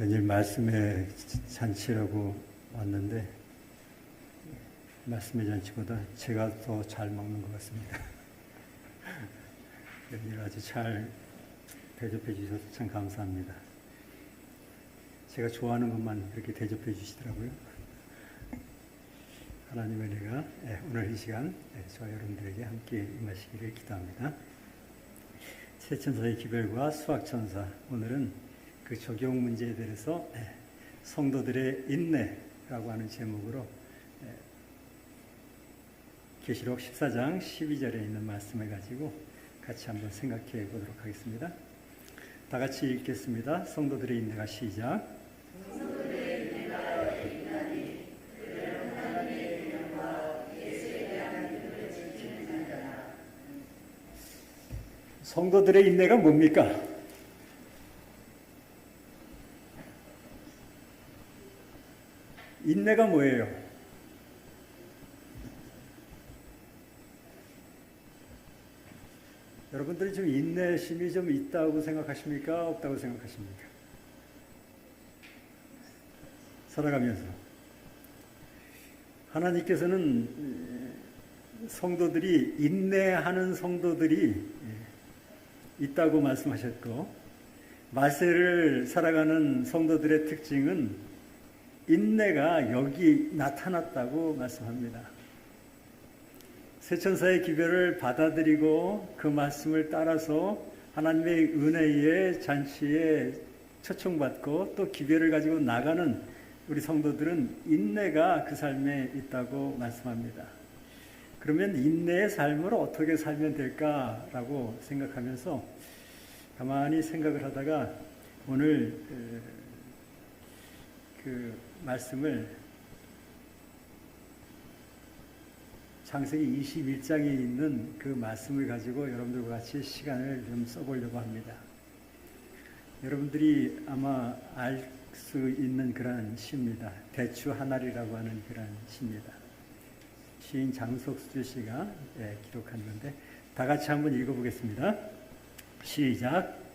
웬일 말씀의 잔치라고 왔는데 말씀의 잔치보다 제가 더 잘 먹는 것 같습니다. 웬일 아주 잘 대접해 주셔서 참 감사합니다. 제가 좋아하는 것만 그렇게 대접해 주시더라고요. 하나님의 은혜가 오늘 이 시간 저와 여러분들에게 함께 임하시기를 기도합니다. 세천사의 기별과 수학천사, 오늘은 그 적용 문제에 대해서 성도들의 인내라고 하는 제목으로 계시록 14장 12절에 있는 말씀을 가지고 같이 한번 생각해 보도록 하겠습니다. 다 같이 읽겠습니다. 성도들의 인내가 시작. 성도들의 인내가 있나니 그들은 하나님의 계명과 예수에 대한 믿음을 지키는 자니라. 성도들의 인내가 뭡니까? 인내가 뭐예요? 여러분들이 좀 인내심이 좀 있다고 생각하십니까? 없다고 생각하십니까? 살아가면서 하나님께서는 성도들이 인내하는 성도들이 있다고 말씀하셨고, 마세를 살아가는 성도들의 특징은 인내가 여기 나타났다고 말씀합니다. 세천사의 기별을 받아들이고 그 말씀을 따라서 하나님의 은혜의 잔치에 초청받고 또 기별을 가지고 나가는 우리 성도들은 인내가 그 삶에 있다고 말씀합니다. 그러면 인내의 삶을 어떻게 살면 될까라고 생각하면서 가만히 생각을 하다가 오늘 그 말씀을 창세기 21장에 있는 그 말씀을 가지고 여러분들과 같이 시간을 좀 써보려고 합니다. 여러분들이 아마 알 수 있는 그런 시입니다. 대추 하나리라고 하는 그런 시입니다. 시인 장석수 씨가 기록한 건데 다 같이 한번 읽어보겠습니다. 시작.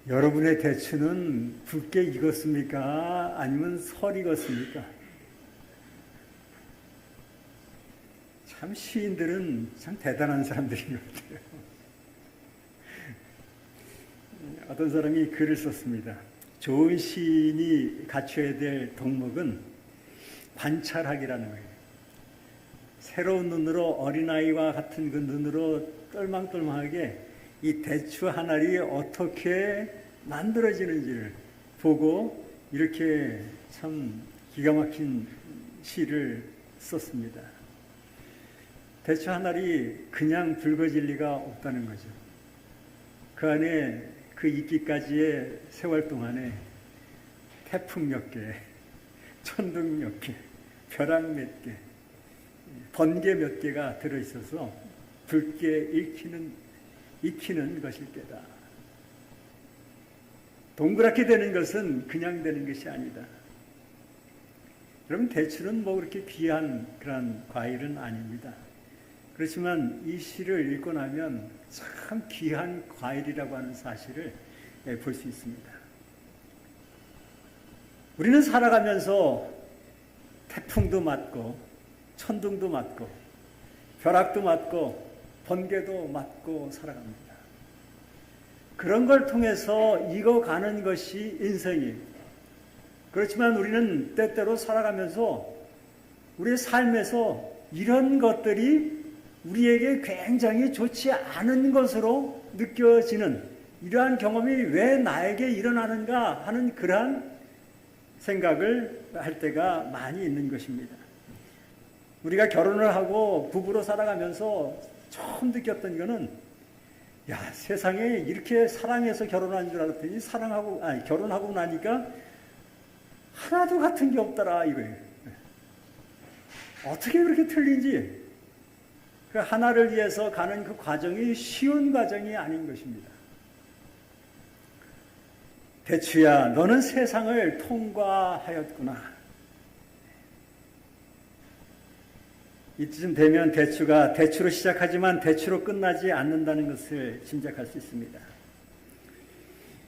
여러분의 대추는 붉게 익었습니까? 아니면 설 익었습니까? 참 시인들은 참 대단한 사람들인 것 같아요. 어떤 사람이 글을 썼습니다. 좋은 시인이 갖춰야 될 덕목은 관찰하기라는 거예요. 새로운 눈으로, 어린아이와 같은 그 눈으로 똘망똘망하게 이 대추 한 알이 어떻게 만들어지는지를 보고 이렇게 참 기가 막힌 시를 썼습니다. 대추 한 알이 그냥 붉어질 리가 없다는 거죠. 그 안에 그 익기까지의 세월 동안에 태풍 몇 개, 천둥 몇 개, 벼락 몇 개, 번개 몇 개가 들어있어서 붉게 익히는 것일 게다. 동그랗게 되는 것은 그냥 되는 것이 아니다. 여러분, 대추는 뭐 그렇게 귀한 그런 과일은 아닙니다. 그렇지만 이 시를 읽고 나면 참 귀한 과일이라고 하는 사실을 볼 수 있습니다. 우리는 살아가면서 태풍도 맞고 천둥도 맞고 벼락도 맞고 번개도 맞고 살아갑니다. 그런 걸 통해서 익어가는 것이 인생이에요. 그렇지만 우리는 때때로 살아가면서 우리의 삶에서 이런 것들이 우리에게 굉장히 좋지 않은 것으로 느껴지는 이러한 경험이 왜 나에게 일어나는가 하는 그러한 생각을 할 때가 많이 있는 것입니다. 우리가 결혼을 하고 부부로 살아가면서 처음 느꼈던 거는 야, 세상에 이렇게 사랑해서 결혼한 줄 알았더니 결혼하고 나니까 하나도 같은 게 없더라 이거예요. 어떻게 그렇게 틀린지, 그 하나를 위해서 가는 그 과정이 쉬운 과정이 아닌 것입니다. 대추야, 너는 세상을 통과하였구나. 이쯤 되면 대추가 대추로 시작하지만 대추로 끝나지 않는다는 것을 짐작할 수 있습니다.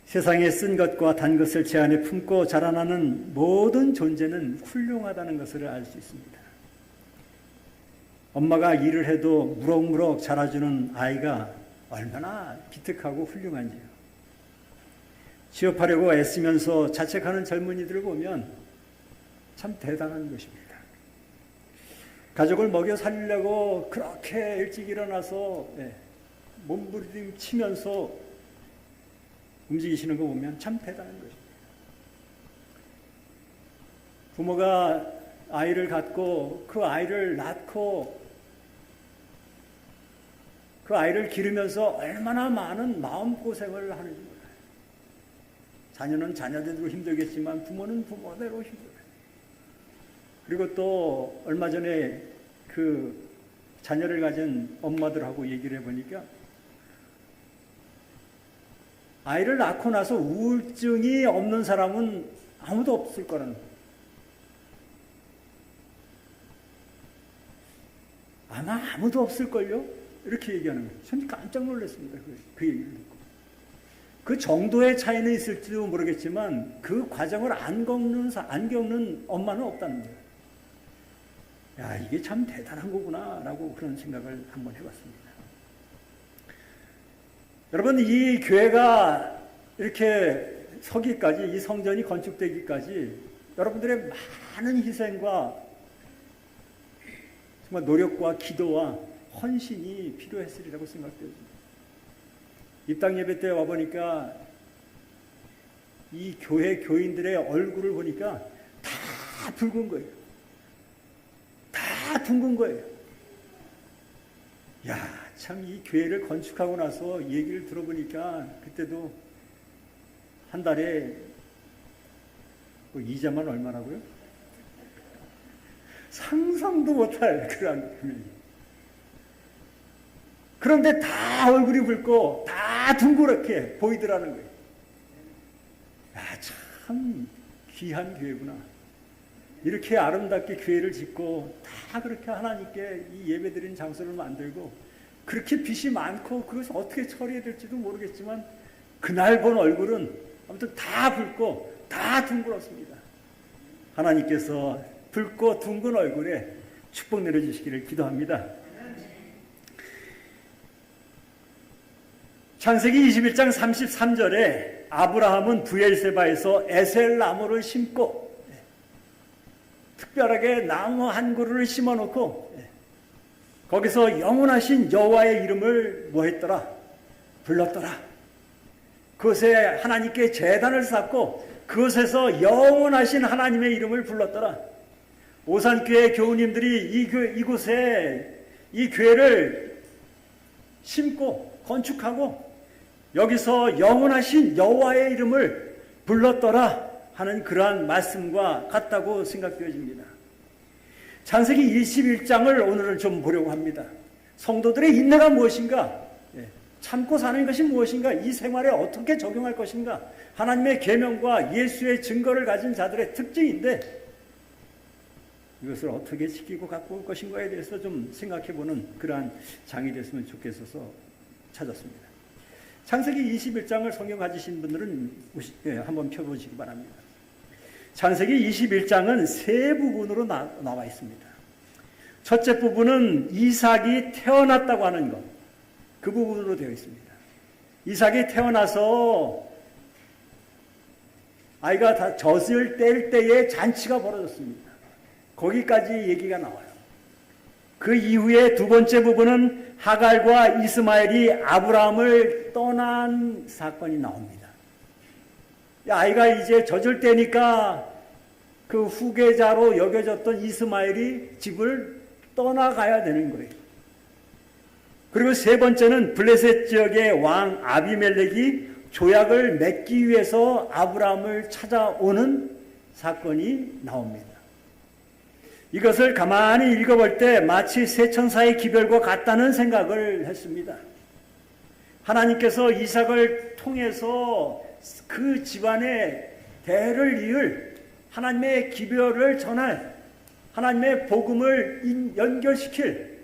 세상에 쓴 것과 단 것을 제 안에 품고 자라나는 모든 존재는 훌륭하다는 것을 알 수 있습니다. 엄마가 일을 해도 무럭무럭 자라주는 아이가 얼마나 기특하고 훌륭한지요. 취업하려고 애쓰면서 자책하는 젊은이들을 보면 참 대단한 것입니다. 가족을 먹여 살리려고 그렇게 일찍 일어나서 몸부림치면서 움직이시는 거 보면 참 대단한 것입니다. 부모가 아이를 갖고 그 아이를 낳고 그 아이를 기르면서 얼마나 많은 마음고생을 하는지 몰라요. 자녀는 자녀대로 힘들겠지만 부모는 부모대로 힘들어요. 그리고 또 얼마 전에 그 자녀를 가진 엄마들하고 얘기를 해보니까 아이를 낳고 나서 우울증이 없는 사람은 아무도 없을 거라는 거예요. 아마 아무도 없을걸요? 이렇게 얘기하는 거예요. 저는 깜짝 놀랐습니다. 그 얘기를 듣고. 그 정도의 차이는 있을지도 모르겠지만 그 과정을 안 겪는 엄마는 없다는 거예요. 야, 이게 참 대단한 거구나 라고 그런 생각을 한번 해봤습니다. 여러분, 이 교회가 이렇게 서기까지, 이 성전이 건축되기까지 여러분들의 많은 희생과 정말 노력과 기도와 헌신이 필요했으리라고 생각되어집니다. 입당 예배 때 와보니까 이 교회 교인들의 얼굴을 보니까 다 붉은 거예요. 다 둥근 거예요. 야, 참 이 교회를 건축하고 나서 얘기를 들어보니까 그때도 한 달에 그 이자만 얼마라고요? 상상도 못할 그런 금액이. 그런데 다 얼굴이 붉고 다 둥그렇게 보이더라는 거예요. 야, 참 귀한 교회구나. 이렇게 아름답게 교회를 짓고 다 그렇게 하나님께 이 예배드리는 장소를 만들고 그렇게 빚이 많고 그것을 어떻게 처리해야 될지도 모르겠지만 그날 본 얼굴은 아무튼 다 붉고 다 둥그렇습니다. 하나님께서 붉고 둥근 얼굴에 축복 내려주시기를 기도합니다. 창세기 21장 33절에 아브라함은 브엘세바에서 에셀 나무를 심고 특별하게 나무 한 그루를 심어놓고 거기서 영원하신 여호와의 이름을 뭐했더라? 불렀더라. 그것에 하나님께 제단을 쌓고 그것에서 영원하신 하나님의 이름을 불렀더라. 오산교회 교우님들이 이곳에 이 교회를 심고 건축하고 여기서 영원하신 여호와의 이름을 불렀더라 하는 그러한 말씀과 같다고 생각되어집니다. 창세기 21장을 오늘은 좀 보려고 합니다. 성도들의 인내가 무엇인가? 참고 사는 것이 무엇인가? 이 생활에 어떻게 적용할 것인가? 하나님의 계명과 예수의 증거를 가진 자들의 특징인데 이것을 어떻게 지키고 갖고 올 것인가에 대해서 좀 생각해보는 그러한 장이 됐으면 좋겠어서 찾았습니다. 창세기 21장을 성경 가지신 분들은 한번 펴보시기 바랍니다. 창세기 21장은 세 부분으로 나와 있습니다. 첫째 부분은 이삭이 태어났다고 하는 것, 그 부분으로 되어 있습니다. 이삭이 태어나서 아이가 다 젖을 뗄 때에 잔치가 벌어졌습니다. 거기까지 얘기가 나와요. 그 이후에 두 번째 부분은 하갈과 이스마엘이 아브라함을 떠난 사건이 나옵니다. 아이가 이제 젖을 때니까 그 후계자로 여겨졌던 이스마엘이 집을 떠나가야 되는 거예요. 그리고 세 번째는 블레셋 지역의 왕 아비멜렉이 조약을 맺기 위해서 아브라함을 찾아오는 사건이 나옵니다. 이것을 가만히 읽어볼 때 마치 세 천사의 기별과 같다는 생각을 했습니다. 하나님께서 이삭을 통해서 그 집안의 대를 이을 하나님의 기별을 전할 하나님의 복음을 연결시킬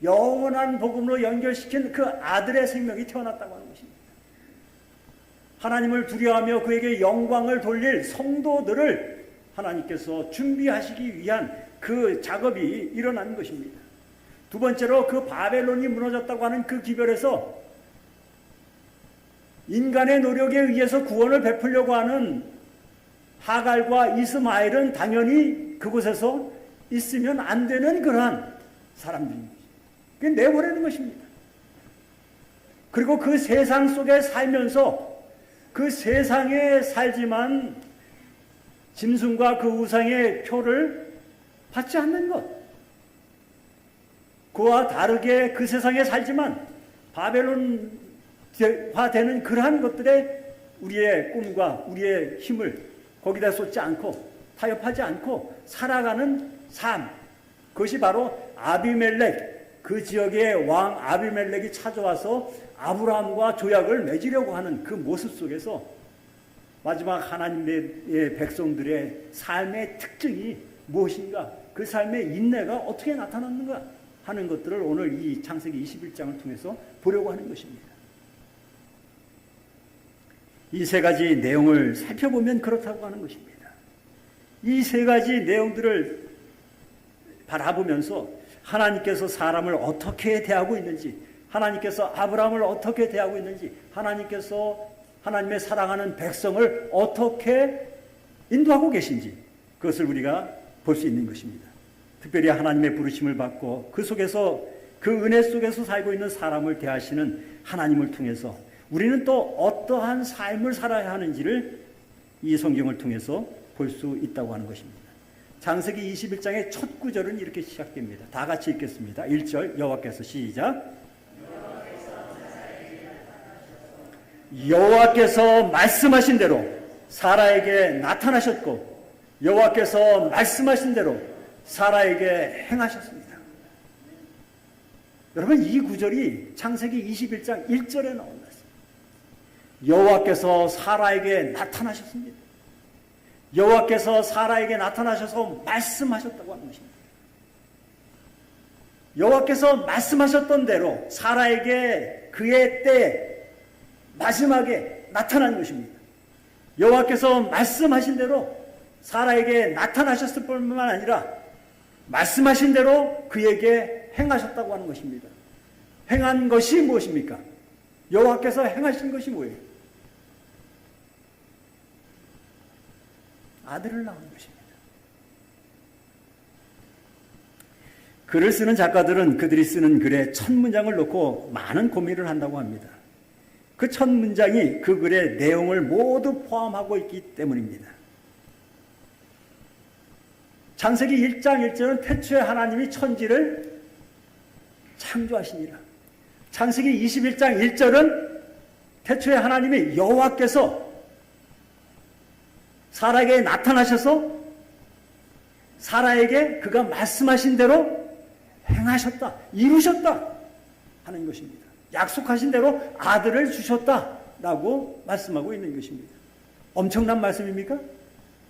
영원한 복음으로 연결시킨 그 아들의 생명이 태어났다고 하는 것입니다. 하나님을 두려워하며 그에게 영광을 돌릴 성도들을 하나님께서 준비하시기 위한 그 작업이 일어난 것입니다. 두 번째로 그 바벨론이 무너졌다고 하는 그 기별에서 인간의 노력에 의해서 구원을 베풀려고 하는 하갈과 이스마엘은 당연히 그곳에서 있으면 안 되는 그러한 사람들입니다. 그게 내보내는 것입니다. 그리고 그 세상 속에 살면서 그 세상에 살지만 짐승과 그 우상의 표를 받지 않는 것. 그와 다르게 그 세상에 살지만 바벨론화되는 그러한 것들에 우리의 꿈과 우리의 힘을 거기다 쏟지 않고 타협하지 않고 살아가는 삶. 그것이 바로 아비멜렉, 그 지역의 왕 아비멜렉이 찾아와서 아브라함과 조약을 맺으려고 하는 그 모습 속에서 마지막 하나님의 백성들의 삶의 특징이 무엇인가, 그 삶의 인내가 어떻게 나타났는가 하는 것들을 오늘 이 창세기 21장을 통해서 보려고 하는 것입니다. 이 세 가지 내용을 살펴보면 그렇다고 하는 것입니다. 이 세 가지 내용들을 바라보면서 하나님께서 사람을 어떻게 대하고 있는지, 하나님께서 아브라함을 어떻게 대하고 있는지, 하나님께서 하나님의 사랑하는 백성을 어떻게 인도하고 계신지, 그것을 우리가 볼 수 있는 것입니다. 특별히 하나님의 부르심을 받고 그 속에서, 그 은혜 속에서 살고 있는 사람을 대하시는 하나님을 통해서 우리는 또 어떠한 삶을 살아야 하는지를 이 성경을 통해서 볼 수 있다고 하는 것입니다. 창세기 21장의 첫 구절은 이렇게 시작됩니다. 다 같이 읽겠습니다. 1절 여호와께서 시작. 여호와께서 말씀하신 대로 사라에게 나타나셨고 여호와께서 말씀하신 대로 사라에게 행하셨습니다. 여러분, 이 구절이 창세기 21장 1절에 나온 말씀. 여호와께서 사라에게 나타나셨습니다. 여호와께서 사라에게 나타나셔서 말씀하셨다고 하는 것입니다. 여호와께서 말씀하셨던 대로 사라에게 그의 때에 마지막에 나타난 것입니다. 여호와께서 말씀하신 대로 사라에게 나타나셨을 뿐만 아니라 말씀하신 대로 그에게 행하셨다고 하는 것입니다. 행한 것이 무엇입니까? 여호와께서 행하신 것이 뭐예요? 아들을 낳은 것입니다. 글을 쓰는 작가들은 그들이 쓰는 글에 첫 문장을 놓고 많은 고민을 한다고 합니다. 그 첫 문장이 그 글의 내용을 모두 포함하고 있기 때문입니다. 창세기 1장 1절은 태초에 하나님이 천지를 창조하시니라. 창세기 21장 1절은 태초에 하나님이 여호와께서 사라에게 나타나셔서 사라에게 그가 말씀하신 대로 행하셨다, 이루셨다 하는 것입니다. 약속하신 대로 아들을 주셨다라고 말씀하고 있는 것입니다. 엄청난 말씀입니까?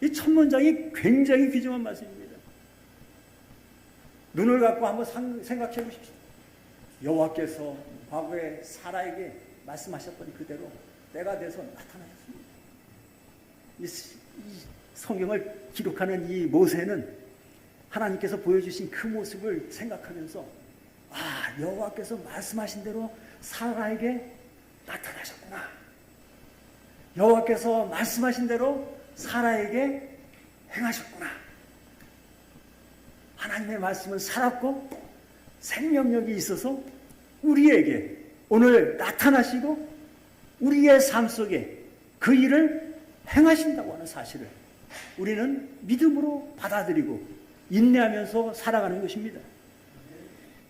이 첫 문장이 굉장히 귀중한 말씀입니다. 눈을 갖고 한번 생각해 보십시오. 여호와께서 과거에 사라에게 말씀하셨던 그대로 때가 돼서 나타나셨습니다. 이 성경을 기록하는 이 모세는 하나님께서 보여주신 그 모습을 생각하면서 여호와께서 말씀하신 대로 사라에게 나타나셨구나. 여호와께서 말씀하신 대로 사라에게 행하셨구나. 하나님의 말씀은 살았고 생명력이 있어서 우리에게 오늘 나타나시고 우리의 삶 속에 그 일을 행하신다고 하는 사실을 우리는 믿음으로 받아들이고 인내하면서 살아가는 것입니다.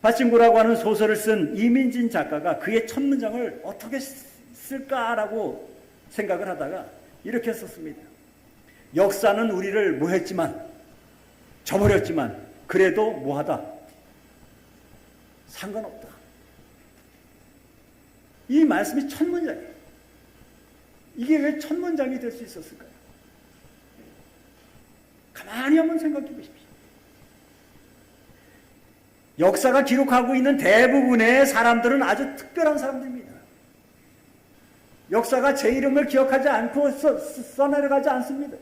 파친코라고 하는 소설을 쓴 이민진 작가가 그의 첫 문장을 어떻게 쓸까라고 생각을 하다가 이렇게 썼습니다. 역사는 우리를 뭐했지만, 저버렸지만 그래도 뭐하다? 상관없다. 이 말씀이 첫 문장이에요. 이게 왜 첫 문장이 될 수 있었을까요? 가만히 한번 생각해 보십시오. 역사가 기록하고 있는 대부분의 사람들은 아주 특별한 사람들입니다. 역사가 제 이름을 기억하지 않고 써내려가지 않습니다.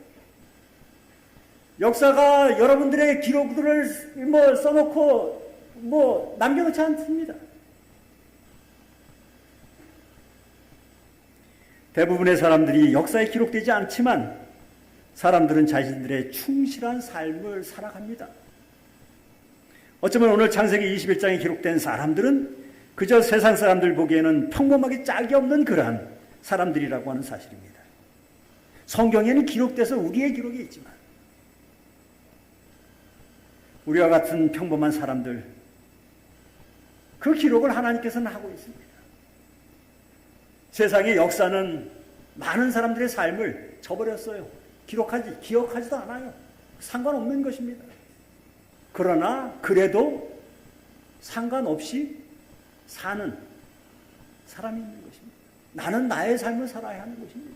역사가 여러분들의 기록들을 써놓고 남겨놓지 않습니다. 대부분의 사람들이 역사에 기록되지 않지만 사람들은 자신들의 충실한 삶을 살아갑니다. 어쩌면 오늘 창세기 21장에 기록된 사람들은 그저 세상 사람들 보기에는 평범하게 짝이 없는 그러한 사람들이라고 하는 사실입니다. 성경에는 기록돼서 우리의 기록이 있지만 우리와 같은 평범한 사람들, 그 기록을 하나님께서는 하고 있습니다. 세상의 역사는 많은 사람들의 삶을 저버렸어요. 기억하지도 않아요. 상관없는 것입니다. 그러나 그래도 상관없이 사는 사람이 있는 것입니다. 나는 나의 삶을 살아야 하는 것입니다.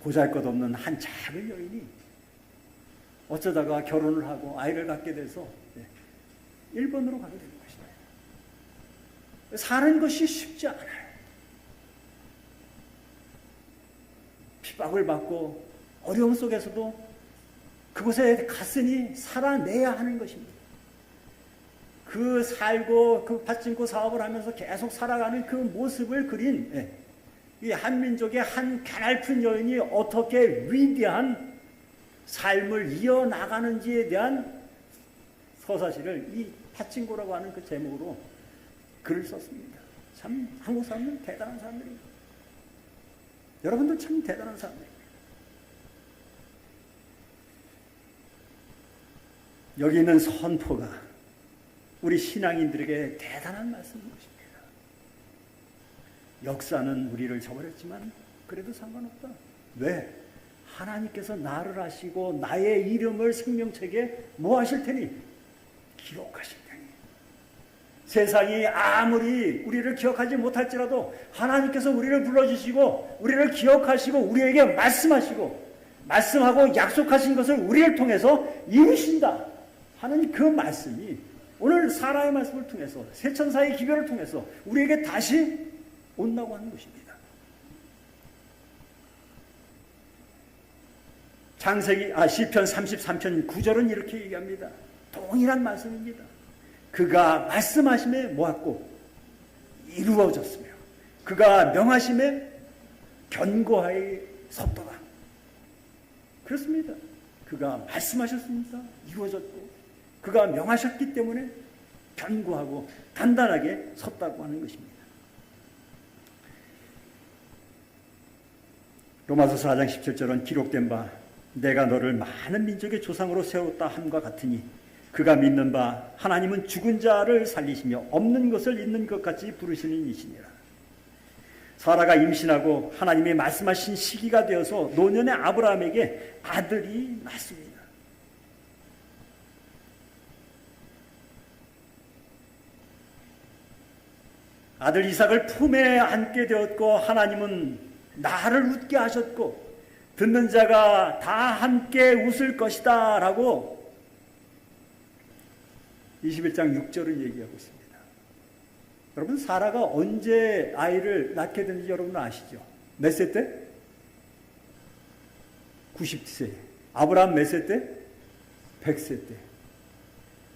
보잘것없는 한 작은 여인이 어쩌다가 결혼을 하고 아이를 갖게 돼서 일본으로 가게 되는 것입니다. 사는 것이 쉽지 않아요. 핍박을 받고 어려움 속에서도 그곳에 갔으니 살아내야 하는 것입니다. 그 살고 그 파친코 사업을 하면서 계속 살아가는 그 모습을 그린 이 한민족의 한 가냘픈 여인이 어떻게 위대한 삶을 이어나가는지에 대한 서사시를 이 파친코라고 하는 그 제목으로 글을 썼습니다. 참 한국 사람들은 대단한 사람들입니다. 여러분들 참 대단한 사람들입니다. 여기 있는 선포가 우리 신앙인들에게 대단한 말씀인 것입니다. 역사는 우리를 저버렸지만 그래도 상관없다. 왜? 하나님께서 나를 아시고 나의 이름을 생명책에 뭐 하실 테니? 기록하실 테니. 세상이 아무리 우리를 기억하지 못할지라도 하나님께서 우리를 불러주시고 우리를 기억하시고 우리에게 말씀하고 약속하신 것을 우리를 통해서 이루신다 하는 그 말씀이 오늘 사라의 말씀을 통해서 세천사의 기별을 통해서 우리에게 다시 온다고 하는 것입니다. 시편 33편 9절은 이렇게 얘기합니다. 동일한 말씀입니다. 그가 말씀하심에 모았고 이루어졌으며 그가 명하심에 견고하게 섰도다. 그렇습니다. 그가 말씀하셨습니다. 이루어졌고 그가 명하셨기 때문에 견고하고 단단하게 섰다고 하는 것입니다. 로마서 4장 17절은 기록된 바 내가 너를 많은 민족의 조상으로 세웠다 함과 같으니 그가 믿는 바 하나님은 죽은 자를 살리시며 없는 것을 있는 것 같이 부르시는 이시니라. 사라가 임신하고 하나님이 말씀하신 시기가 되어서 노년의 아브라함에게 아들이 낳습니다. 아들 이삭을 품에 안게 되었고 하나님은 나를 웃게 하셨고 듣는 자가 다 함께 웃을 것이다 라고 21장 6절을 얘기하고 있습니다. 여러분 사라가 언제 아이를 낳게 된지 여러분 아시죠? 몇 세 때? 90세. 아브라함 몇 세 때? 100세 때.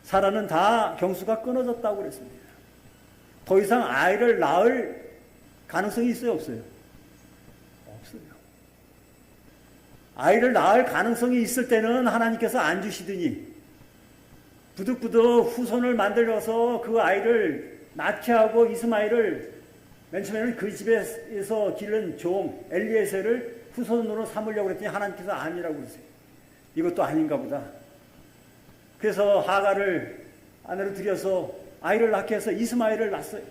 사라는 다 경수가 끊어졌다고 그랬습니다. 더 이상 아이를 낳을 가능성이 있어요? 없어요? 없어요. 아이를 낳을 가능성이 있을 때는 하나님께서 안 주시더니 부득부득 후손을 만들어서 그 아이를 낳게 하고 이스마엘을 맨 처음에는 그 집에서 기른 종 엘리에셀을 후손으로 삼으려고 그랬더니 하나님께서 아니라고 그러세요. 이것도 아닌가 보다. 그래서 하가를 아내로 들여서 아이를 낳게 해서 이스마엘을 낳았어요.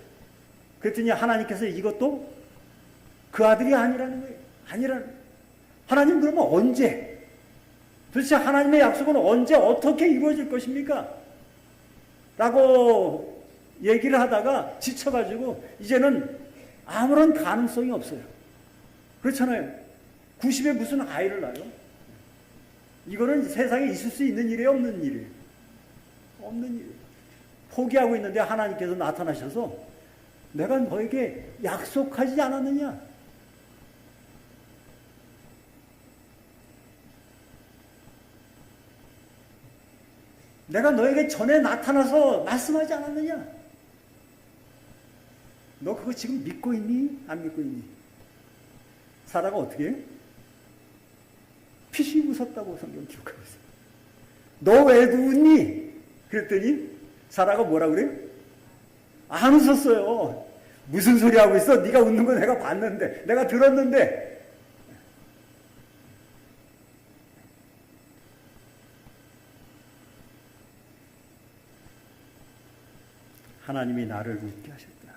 그랬더니 하나님께서 이것도 그 아들이 아니라는 거예요. 아니라는 거예요. 하나님 그러면 언제? 도대체 하나님의 약속은 언제 어떻게 이루어질 것입니까? 라고 얘기를 하다가 지쳐가지고 이제는 아무런 가능성이 없어요. 그렇잖아요. 90에 무슨 아이를 낳아요? 이거는 세상에 있을 수 있는 일이에요, 없는 일이에요? 없는 일이에요. 포기하고 있는데 하나님께서 나타나셔서 내가 너에게 약속하지 않았느냐? 내가 너에게 전에 나타나서 말씀하지 않았느냐? 너 그거 지금 믿고 있니? 안 믿고 있니? 사라가 어떻게 해요? 피식 웃었다고 성경 기록하고 있어요. 너 왜 웃니? 그랬더니 사라가 뭐라 그래요? 안 웃었어요. 무슨 소리 하고 있어? 네가 웃는 거 내가 봤는데, 내가 들었는데. 하나님이 나를 웃게 하셨다.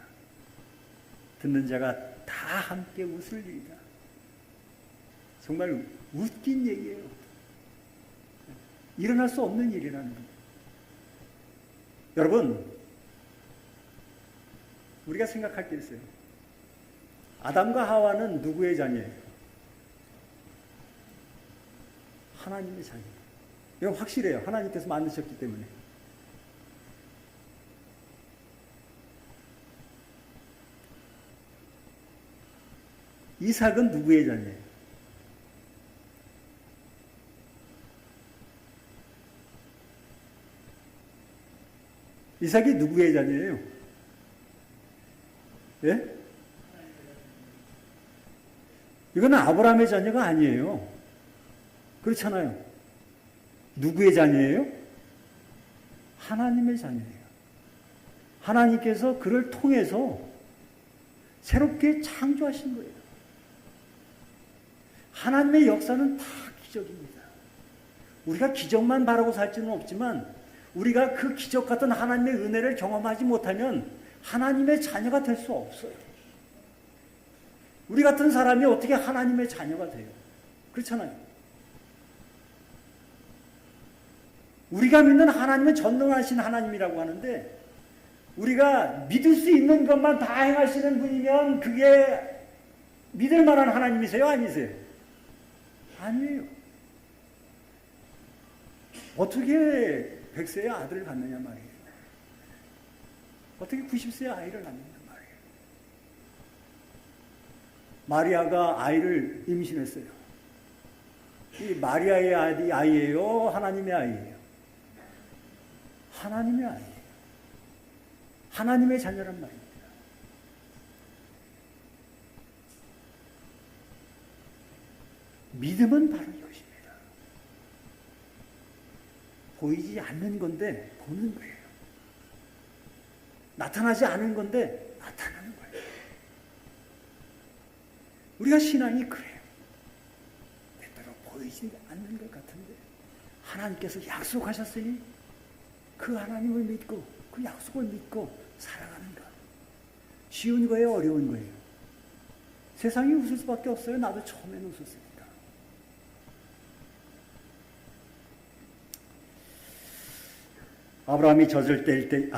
듣는 자가 다 함께 웃을 일이다. 정말 웃긴 얘기예요. 일어날 수 없는 일이라는 거예요. 여러분, 우리가 생각할 게 있어요. 아담과 하와는 누구의 자녀예요? 하나님의 자녀예요. 이건 확실해요. 하나님께서 만드셨기 때문에. 이삭은 누구의 자녀예요? 이삭이 누구의 자녀예요? 예? 이건 아브라함의 자녀가 아니에요. 그렇잖아요. 누구의 자녀예요? 하나님의 자녀예요. 하나님께서 그를 통해서 새롭게 창조하신 거예요. 하나님의 역사는 다 기적입니다. 우리가 기적만 바라고 살 수는 없지만 우리가 그 기적 같은 하나님의 은혜를 경험하지 못하면 하나님의 자녀가 될 수 없어요. 우리 같은 사람이 어떻게 하나님의 자녀가 돼요? 그렇잖아요. 우리가 믿는 하나님은 전능하신 하나님이라고 하는데 우리가 믿을 수 있는 것만 다 행하시는 분이면 그게 믿을 만한 하나님이세요? 아니세요? 아니에요. 어떻게 100세의 아들을 갖느냐 말이에요. 어떻게 90세의 아이를 낳느냐 말이에요. 마리아가 아이를 임신했어요. 이 마리아의 아이예요? 하나님의 아이예요? 하나님의 아이예요. 하나님의 자녀란 말입니다. 믿음은 바로 이것입니다. 보이지 않는 건데 보는 거예요. 나타나지 않은 건데 나타나는 거예요. 우리가 신앙이 그래요. 때때로 보이지 않는 것 같은데 하나님께서 약속하셨으니 그 하나님을 믿고 그 약속을 믿고 살아가는 것. 쉬운 거예요? 어려운 거예요? 세상이 웃을 수밖에 없어요. 나도 처음에는 웃었으니까. 아브라함이 젖을 뗄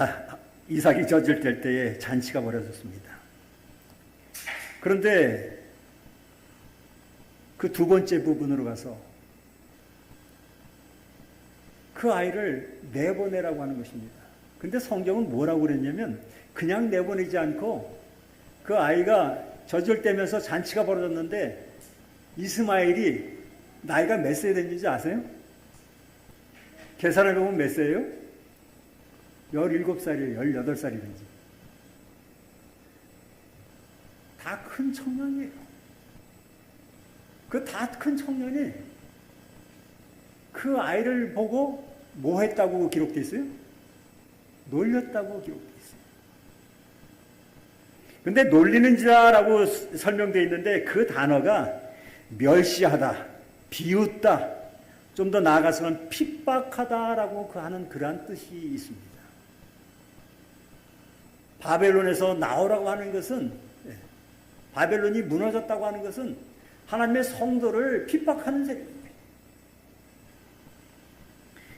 이삭이 젖을 뗄 때에 잔치가 벌어졌습니다. 그런데 그 두 번째 부분으로 가서 그 아이를 내보내라고 하는 것입니다. 근데 성경은 뭐라고 그랬냐면 그냥 내보내지 않고 그 아이가 젖을 떼면서 잔치가 벌어졌는데 이스마엘이 나이가 몇 세 됐는지 아세요? 계산을 해보면 몇 세예요? 17살이에요. 18살이든지. 다 큰 청년이에요. 그 다 큰 청년이 그 아이를 보고 뭐 했다고 기록되어 있어요? 놀렸다고 기록되어 있어요. 근데 놀리는 자라고 설명되어 있는데 그 단어가 멸시하다, 비웃다, 좀 더 나아가서는 핍박하다라고 하는 그러한 뜻이 있습니다. 바벨론에서 나오라고 하는 것은, 바벨론이 무너졌다고 하는 것은 하나님의 성도를 핍박하는 셈입니다.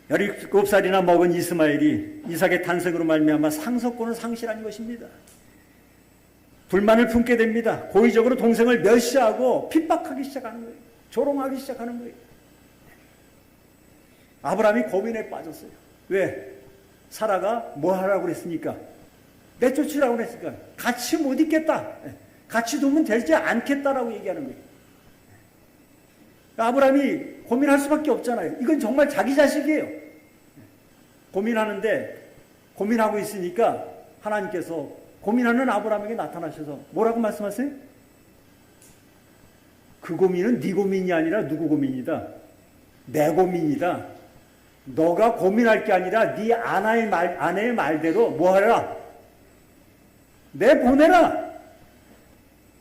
17살이나 먹은 이스마엘이 이삭의 탄생으로 말미암아 상속권을 상실한 것입니다. 불만을 품게 됩니다. 고의적으로 동생을 멸시하고 핍박하기 시작하는 거예요. 조롱하기 시작하는 거예요. 아브라함이 고민에 빠졌어요. 왜? 사라가 뭐 하라고 그랬으니까? 내쫓으라고 그랬으니까 같이 못 있겠다. 같이 두면 되지 않겠다라고 얘기하는 거예요. 아브라함이 고민할 수밖에 없잖아요. 이건 정말 자기 자식이에요. 고민하는데 고민하고 있으니까 하나님께서 고민하는 아브라함에게 나타나셔서 뭐라고 말씀하세요? 그 고민은 네 고민이 아니라 누구 고민이다? 내 고민이다. 너가 고민할 게 아니라 네 아내의 말대로 뭐하라? 내보내라.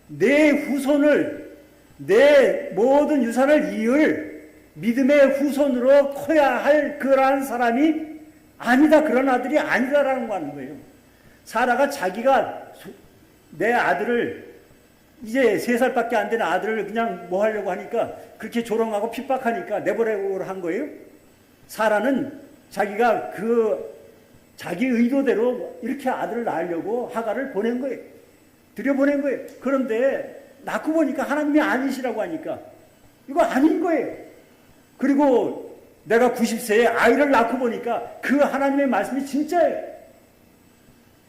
내 후손을, 내 모든 유산을 이을 믿음의 후손으로 커야 할 그러한 사람이 아니다. 그런 아들이 아니다라는 거 하는 거예요. 사라가 자기가 내 아들을, 이제 3살밖에 안 되는 아들을 그냥 뭐 하려고 하니까 그렇게 조롱하고 핍박하니까 내보내고 한 거예요. 사라는 자기가 자기 의도대로 이렇게 아들을 낳으려고 하가를 보낸 거예요. 들여보낸 거예요. 그런데 낳고 보니까 하나님이 아니시라고 하니까 이거 아닌 거예요. 그리고 내가 90세에 아이를 낳고 보니까 그 하나님의 말씀이 진짜예요.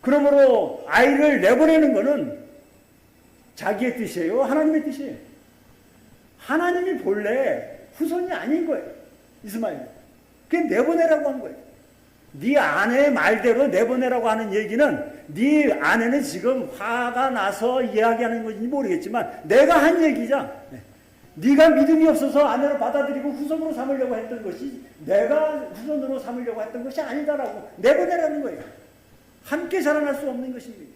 그러므로 아이를 내보내는 거는 자기의 뜻이에요? 하나님의 뜻이에요? 하나님이 본래 후손이 아닌 거예요. 이스마엘. 그게 내보내라고 한 거예요. 네 아내의 말대로 내보내라고 하는 얘기는 네 아내는 지금 화가 나서 이야기하는 건지 모르겠지만 내가 한 얘기자. 네가 믿음이 없어서 아내를 받아들이고 후손으로 삼으려고 했던 것이 내가 후손으로 삼으려고 했던 것이 아니다라고 내보내라는 거예요. 함께 자라날 수 없는 것입니다.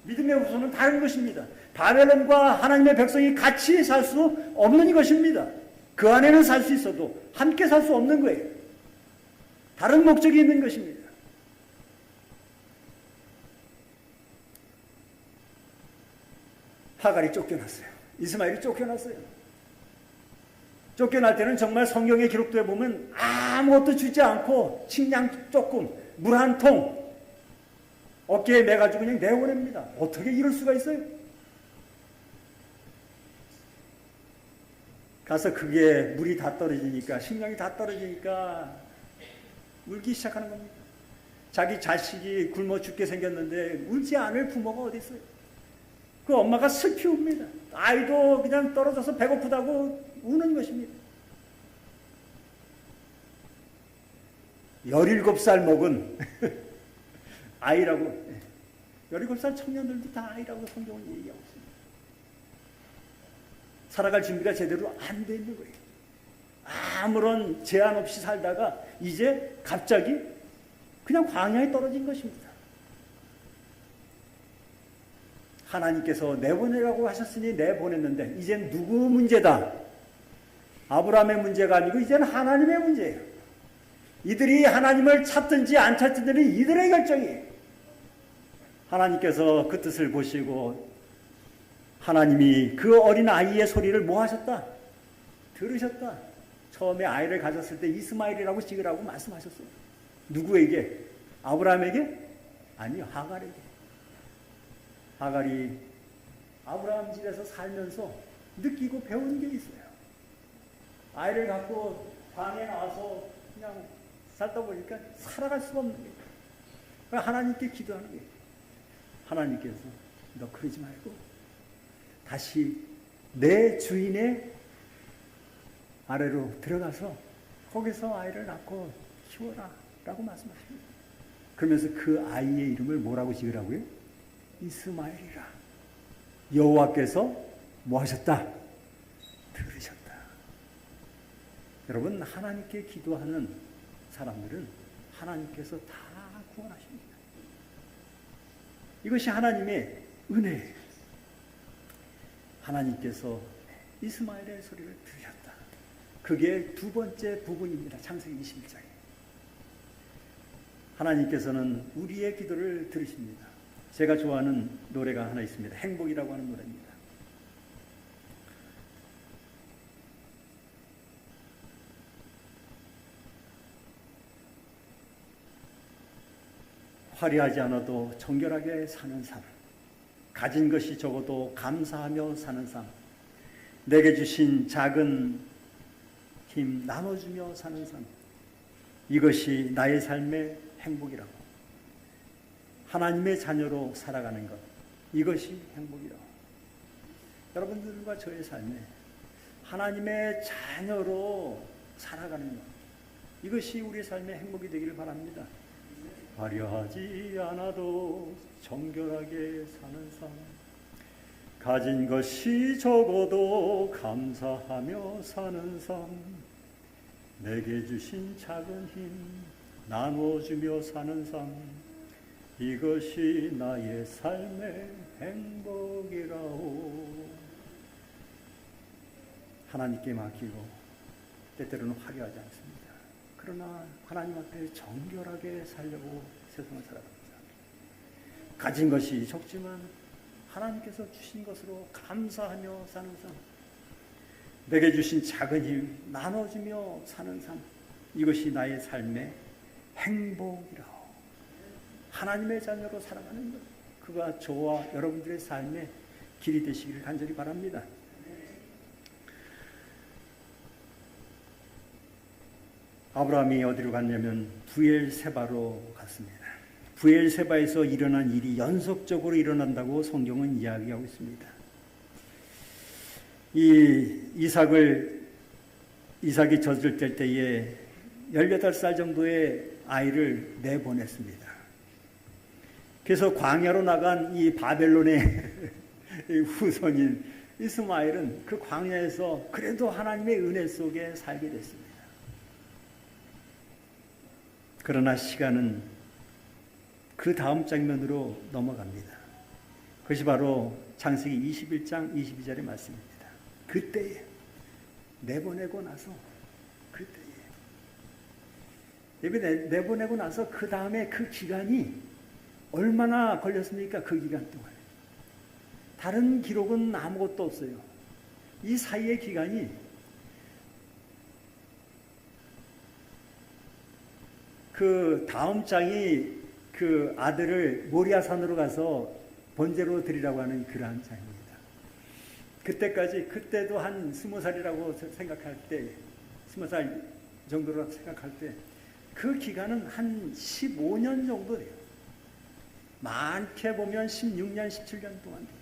믿음의 후손은 다른 것입니다. 바벨론과 하나님의 백성이 같이 살 수 없는 것입니다. 그 안에는 살 수 있어도 함께 살 수 없는 거예요. 다른 목적이 있는 것입니다. 하갈이 쫓겨났어요. 이스마엘이 쫓겨났어요. 쫓겨날 때는 정말 성경에 기록되어 보면 아무것도 주지 않고 식량 조금, 물 한 통 어깨에 매가지고 그냥 내보냅니다. 어떻게 이럴 수가 있어요? 가서 그게 물이 다 떨어지니까, 식량이 다 떨어지니까 울기 시작하는 겁니다. 자기 자식이 굶어 죽게 생겼는데 울지 않을 부모가 어디 있어요? 그 엄마가 슬피 웁니다. 아이도 그냥 떨어져서 배고프다고 우는 것입니다. 17살 먹은 아이라고, 17살 청년들도 다 아이라고 성경은 얘기하고 있습니다. 살아갈 준비가 제대로 안 돼 있는 거예요. 아무런 제한 없이 살다가 이제 갑자기 그냥 광야에 떨어진 것입니다. 하나님께서 내보내라고 하셨으니 내보냈는데 이젠 누구 문제다? 아브라함의 문제가 아니고 이제는 하나님의 문제예요. 이들이 하나님을 찾든지 안 찾든지 이들의 결정이에요. 하나님께서 그 뜻을 보시고 하나님이 그 어린 아이의 소리를 뭐 하셨다? 들으셨다. 처음에 아이를 가졌을 때 이스마엘이라고 지으라고 말씀하셨어요. 누구에게? 아브라함에게? 아니요, 하갈에게. 하갈이 아브라함 집에서 살면서 느끼고 배운 게 있어요. 아이를 갖고 방에 나와서 그냥 살다 보니까 살아갈 수가 없는 거예요. 하나님께 기도하는 거예요. 하나님께서 너 그러지 말고 다시 내 주인의 아래로 들어가서 거기서 아이를 낳고 키워라 라고 말씀하십니다. 그러면서 그 아이의 이름을 뭐라고 지으라고요? 이스마엘이라. 여호와께서 뭐 하셨다? 들으셨다. 여러분, 하나님께 기도하는 사람들은 하나님께서 다 구원하십니다. 이것이 하나님의 은혜예요. 하나님께서 이스마엘의 소리를 들으셨다. 그게 두 번째 부분입니다. 창세기 21장에. 하나님께서는 우리의 기도를 들으십니다. 제가 좋아하는 노래가 하나 있습니다. 행복이라고 하는 노래입니다. 화려하지 않아도 정결하게 사는 삶, 가진 것이 적어도 감사하며 사는 삶, 내게 주신 작은 힘 나눠주며 사는 삶, 이것이 나의 삶의 행복이라고. 하나님의 자녀로 살아가는 것, 이것이 행복이라고. 여러분들과 저의 삶에 하나님의 자녀로 살아가는 것, 이것이 우리 삶의 행복이 되기를 바랍니다. 화려하지 않아도 정결하게 사는 삶, 가진 것이 적어도 감사하며 사는 삶, 내게 주신 작은 힘 나눠주며 사는 삶, 이것이 나의 삶의 행복이라오. 하나님께 맡기고 때때로는 화려하지 않습니다. 그러나 하나님 앞에 정결하게 살려고 세상을 살아갑니다. 가진 것이 적지만 하나님께서 주신 것으로 감사하며 사는 삶, 내게 주신 작은 힘 나눠주며 사는 삶, 이것이 나의 삶의 행복이라고. 하나님의 자녀로 살아가는 것, 그가 저와 여러분들의 삶의 길이 되시기를 간절히 바랍니다. 아브라함이 어디로 갔냐면 부엘세바로 갔습니다. 부엘세바에서 일어난 일이 연속적으로 일어난다고 성경은 이야기하고 있습니다. 이삭이 젖을 뗄 때에 18살 정도의 아이를 내보냈습니다. 그래서 광야로 나간 이 바벨론의 후손인 이스마엘은 그 광야에서 그래도 하나님의 은혜 속에 살게 됐습니다. 그러나 시간은 그 다음 장면으로 넘어갑니다. 그것이 바로 창세기 21장 22절의 말씀입니다. 그때에 내보내고 나서, 내보내고 나서 그 다음에 그 기간이 얼마나 걸렸습니까? 그 기간 동안 다른 기록은 아무것도 없어요. 이 사이의 기간이 그 다음 장이 그 아들을 모리아산으로 가서 번제로 드리라고 하는 그러한 장입니다. 그때도 한 20살이라고 생각할 때, 20살 정도로 생각할 때, 그 기간은 한 15년 정도 돼요. 많게 보면 16년, 17년 동안 돼요.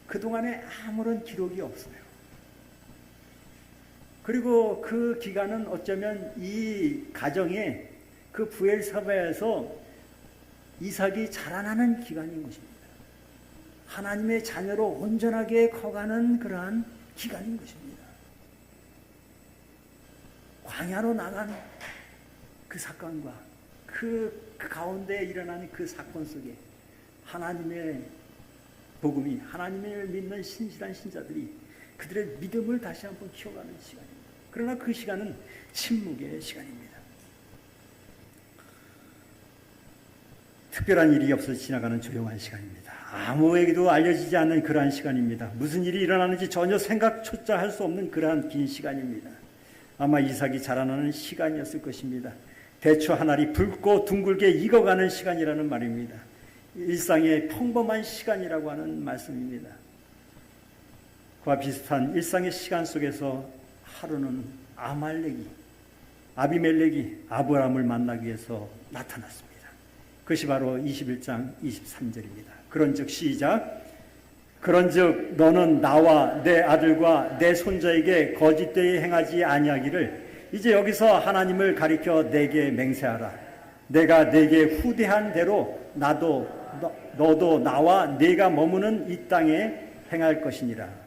그동안에 아무런 기록이 없어요. 그리고 그 기간은 어쩌면 이 가정에 그 부엘사바에서 이삭이 자라나는 기간인 것입니다. 하나님의 자녀로 온전하게 커가는 그러한 기간인 것입니다. 광야로 나간 그 사건과 그 가운데 일어나는 그 사건 속에 하나님의 복음이, 하나님을 믿는 신실한 신자들이 그들의 믿음을 다시 한번 키워가는 시간입니다. 그러나 그 시간은 침묵의 시간입니다. 특별한 일이 없어 지나가는 조용한 시간입니다. 아무에게도 알려지지 않는 그러한 시간입니다. 무슨 일이 일어나는지 전혀 생각조차 할 수 없는 그러한 긴 시간입니다. 아마 이삭이 자라나는 시간이었을 것입니다. 대추 한 알이 붉고 둥글게 익어가는 시간이라는 말입니다. 일상의 평범한 시간이라고 하는 말씀입니다. 그와 비슷한 일상의 시간 속에서 하루는 아비멜렉이 아브라함을 만나기 위해서 나타났습니다. 그것이 바로 21장 23절입니다. 그런즉 시작. 그런즉 너는 나와 내 아들과 내 손자에게 거짓되이 행하지 아니하기를 이제 여기서 하나님을 가리켜 내게 맹세하라. 내가 내게 후대한 대로 너도 나와 네가 머무는 이 땅에 행할 것이니라.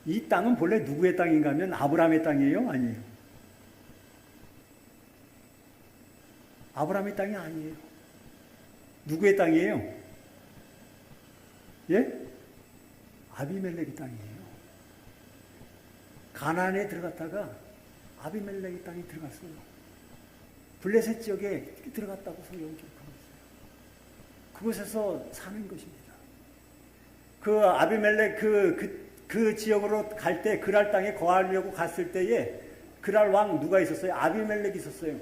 이 땅은 본래 누구의 땅인가 하면 아브라함의 땅이에요? 아니에요? 아브라함의 땅이 아니에요. 누구의 땅이에요? 예? 아비멜렉의 땅이에요. 가나안에 들어갔다가 아비멜렉의 땅에 들어갔어요. 블레셋 지역에 들어갔다고 성경은 기록하고 있어요. 그곳에서 사는 것입니다. 그 아비멜렉 그 지역으로 갈 때 그랄 땅에 거하려고 갔을 때에 그랄 왕 누가 있었어요? 아비멜렉이 있었어요.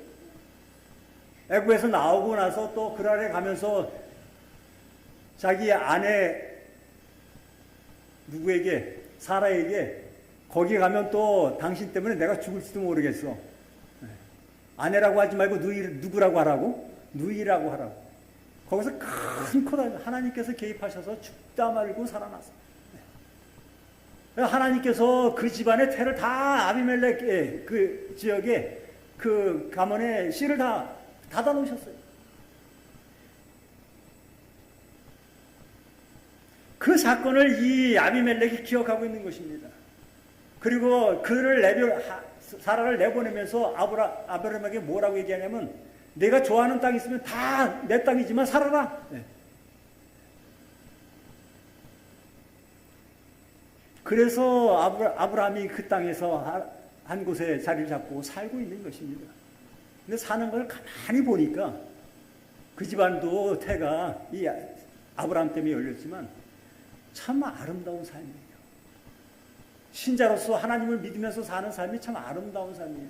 애굽에서 나오고 나서 또 그랄에 가면서 자기 아내 누구에게 사라에게 거기 가면 또 당신 때문에 내가 죽을지도 모르겠어. 아내라고 하지 말고 누구라고 하라고? 누이라고 하라고. 거기서 큰 코다 하나님께서 개입하셔서 죽다 말고 살아났어. 하나님께서 그 집안의 태를 다 아비멜렉의 그 지역에 그 가문의 씨를 다 닫아 놓으셨어요. 그 사건을 이 아비멜렉이 기억하고 있는 것입니다. 그리고 사라를 내보내면서 아브라함에게 뭐라고 얘기하냐면 내가 좋아하는 땅이 있으면 다 내 땅이지만 살아라. 네. 그래서 아브라함이 그 땅에서 한 곳에 자리를 잡고 살고 있는 것입니다. 근데 사는 걸 가만히 보니까 그 집안도 태가 이 아브라함 때문에 열렸지만 참 아름다운 삶이에요. 신자로서 하나님을 믿으면서 사는 삶이 참 아름다운 삶이에요.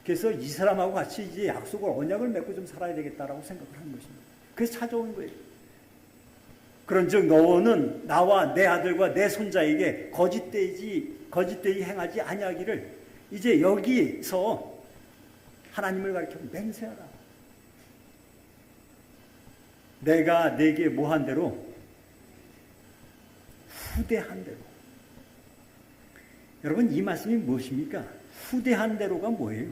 그래서 이 사람하고 같이 이제 약속을 언약을 맺고 좀 살아야 되겠다라고 생각을 하는 것입니다. 그래서 찾아온 거예요. 그런즉 너는 나와 내 아들과 내 손자에게 거짓되이 행하지 아니하기를 이제 여기서 하나님을 가리켜 맹세하라. 내가 네게 뭐한 대로 후대한 대로. 여러분 이 말씀이 무엇입니까? 후대한 대로가 뭐예요?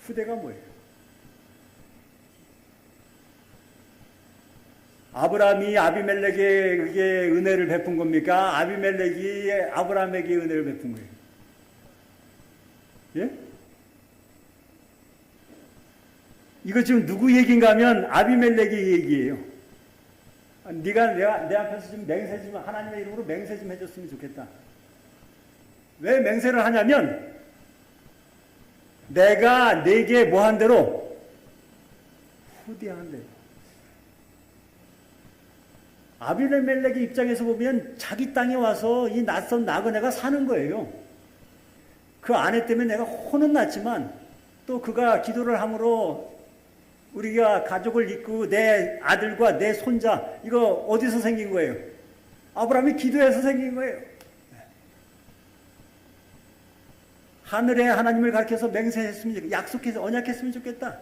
후대가 뭐예요? 아브라함이 아비멜렉에게 은혜를 베푼 겁니까? 아비멜렉이 아브라함에게 은혜를 베푼 거예요. 예? 이거 지금 누구 얘기인가 하면 아비멜렉의 얘기예요. 네가 내 앞에서 좀 맹세 좀 하나님의 이름으로 맹세 좀 해줬으면 좋겠다. 왜 맹세를 하냐면 내가 네게 뭐 한 대로 후대한 대로. 아비멜렉의 입장에서 보면 자기 땅에 와서 이 낯선 나그네가 사는 거예요. 그 아내 때문에 내가 혼은 났지만 또 그가 기도를 함으로 우리가 가족을 잇고 내 아들과 내 손자 이거 어디서 생긴 거예요? 아브라함이 기도해서 생긴 거예요. 하늘의 하나님을 가르쳐서 맹세했으면 좋겠다. 약속해서 언약했으면 좋겠다.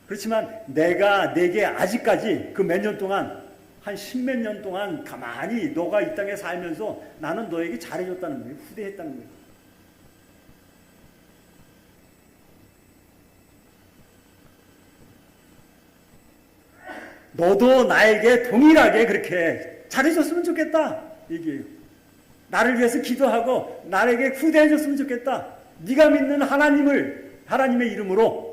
그렇지만 내가 네게 아직까지 그 몇 년 동안 한 십몇 년 동안 가만히 너가 이 땅에 살면서 나는 너에게 잘해줬다는 거예요. 후대했다는 거예요. 너도 나에게 동일하게 그렇게 잘해줬으면 좋겠다. 얘기해요. 나를 위해서 기도하고 나에게 후대해줬으면 좋겠다. 네가 믿는 하나님의 이름으로.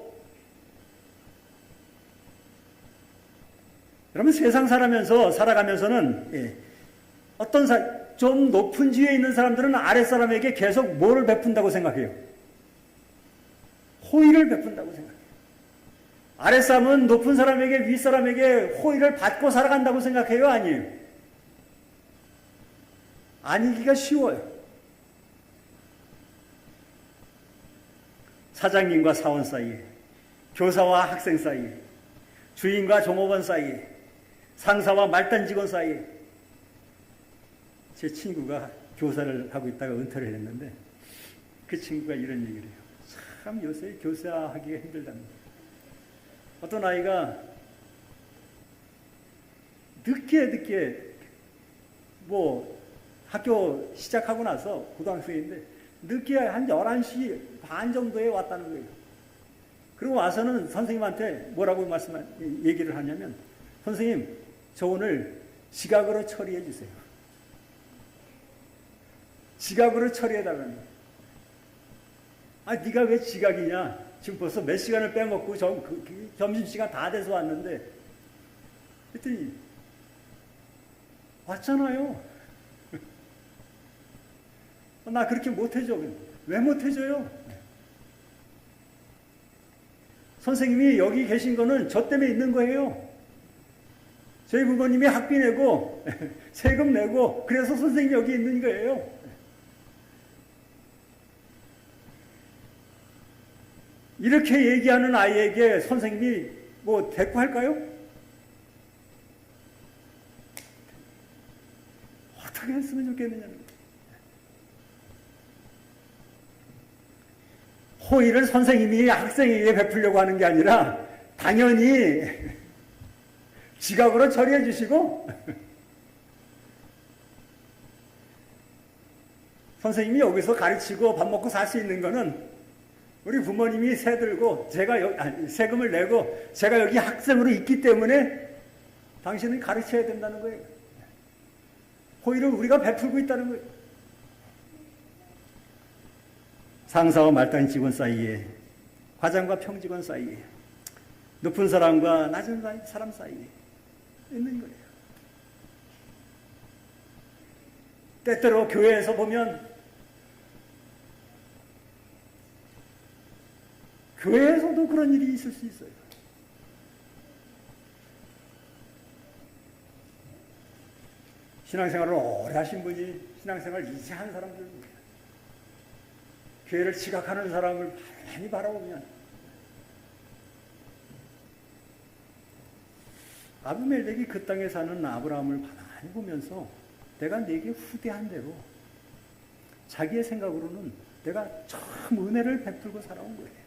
여러분 세상 살아가면서는 좀 높은 지위에 있는 사람들은 아랫사람에게 계속 뭐를 베푼다고 생각해요? 호의를 베푼다고 생각해요. 아랫사람은 높은 사람에게 윗사람에게 호의를 받고 살아간다고 생각해요? 아니에요? 아니기가 쉬워요. 사장님과 사원 사이에, 교사와 학생 사이에, 주인과 종업원 사이에, 상사와 말단 직원 사이에. 제 친구가 교사를 하고 있다가 은퇴를 했는데 그 친구가 이런 얘기를 해요. 참 요새 교사하기가 힘들답니다. 어떤 아이가 늦게 학교 시작하고 나서 고등학생인데 늦게 한 11시 반 정도에 왔다는 거예요. 그리고 와서는 선생님한테 뭐라고 얘기를 하냐면 선생님 저 오늘 지각으로 처리해 주세요. 지각으로 처리해 달라는 거예요. 네가 왜 지각이냐? 지금 벌써 몇 시간을 빼먹고 점심시간 다 돼서 왔는데 그랬더니 왔잖아요. 나 그렇게 못해줘. 왜 못해줘요? 선생님이 여기 계신 거는 저 때문에 있는 거예요. 저희 부모님이 학비 내고 세금 내고 그래서 선생님이 여기 있는 거예요. 이렇게 얘기하는 아이에게 선생님이 뭐 대꾸할까요? 어떻게 했으면 좋겠느냐는 거예요. 호의를 선생님이 학생에게 베풀려고 하는 게 아니라 당연히 지각으로 처리해 주시고 선생님이 여기서 가르치고 밥 먹고 살 수 있는 거는 우리 부모님이 세금을 내고 제가 여기 학생으로 있기 때문에 당신은 가르쳐야 된다는 거예요. 호의를 우리가 베풀고 있다는 거예요. 상사와 말단 직원 사이에, 과장과 평직원 사이에, 높은 사람과 낮은 사람 사이에 있는 거예요. 때때로 교회에서 보면 교회에서도 그런 일이 있을 수 있어요. 신앙생활을 오래 하신 분이 신앙생활 이제 한 사람들입니다. 교회를 지각하는 사람을 많이 바라보면 아비멜렉이 그 땅에 사는 아브라함을 많이 보면서 내가 네게 후대한 대로 자기의 생각으로는 내가 참 은혜를 베풀고 살아온 거예요.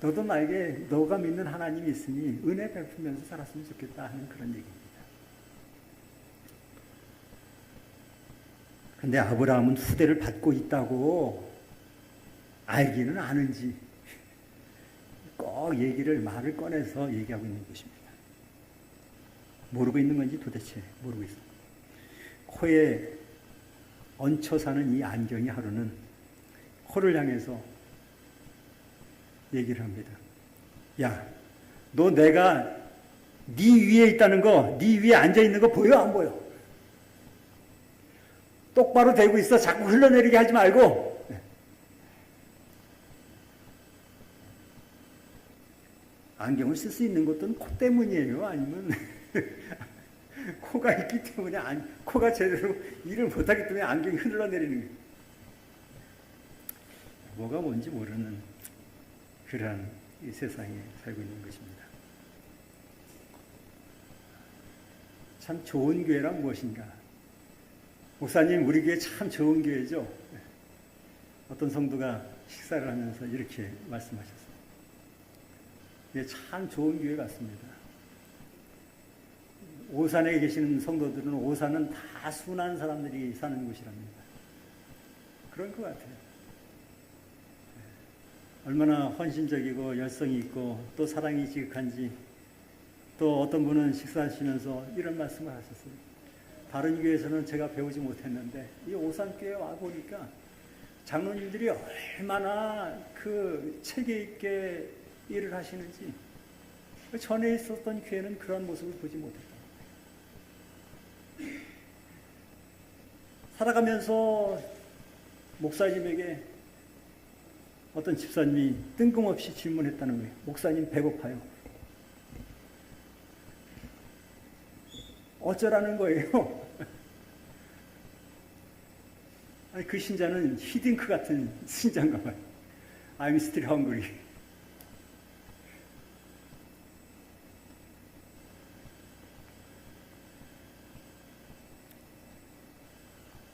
너도 나에게 너가 믿는 하나님이 있으니 은혜 베풀면서 살았으면 좋겠다 하는 그런 얘기입니다. 근데 아브라함은 후대를 받고 있다고 알기는 아는지 꼭 말을 꺼내서 얘기하고 있는 것입니다. 모르고 있는 건지 도대체 모르고 있습니다. 코에 얹혀 사는 이 안경이 하루는 코를 향해서 얘기를 합니다. 야, 너 내가 네 위에 있다는 거, 네 위에 앉아 있는 거 보여 안 보여? 똑바로 대고 있어. 자꾸 흘러내리게 하지 말고. 안경을 쓸 수 있는 것도 코 때문이에요. 아니면 코가 있기 때문에 코가 제대로 일을 못하기 때문에 안경이 흘러내리는 거예요. 뭐가 뭔지 모르는 그러한 이 세상에 살고 있는 것입니다. 참 좋은 교회란 무엇인가? 목사님, 우리 교회 참 좋은 교회죠. 어떤 성도가 식사를 하면서 이렇게 말씀하셨습니다. 예, 참 좋은 교회 같습니다. 오산에 계시는 성도들은 오산은 다 순한 사람들이 사는 곳이랍니다. 그런 것 같아요. 얼마나 헌신적이고 열성이 있고 또 사랑이 지극한지. 또 어떤 분은 식사하시면서 이런 말씀을 하셨어요. 다른 교회에서는 제가 배우지 못했는데 이 오산교회 와보니까 장로님들이 얼마나 그 체계 있게 일을 하시는지 전에 있었던 교회는 그런 모습을 보지 못했다. 살아가면서 목사님에게 어떤 집사님이 뜬금없이 질문했다는 거예요. 목사님 배고파요. 어쩌라는 거예요? 아니, 그 신자는 히딩크 같은 신자인가 봐요. I'm still hungry.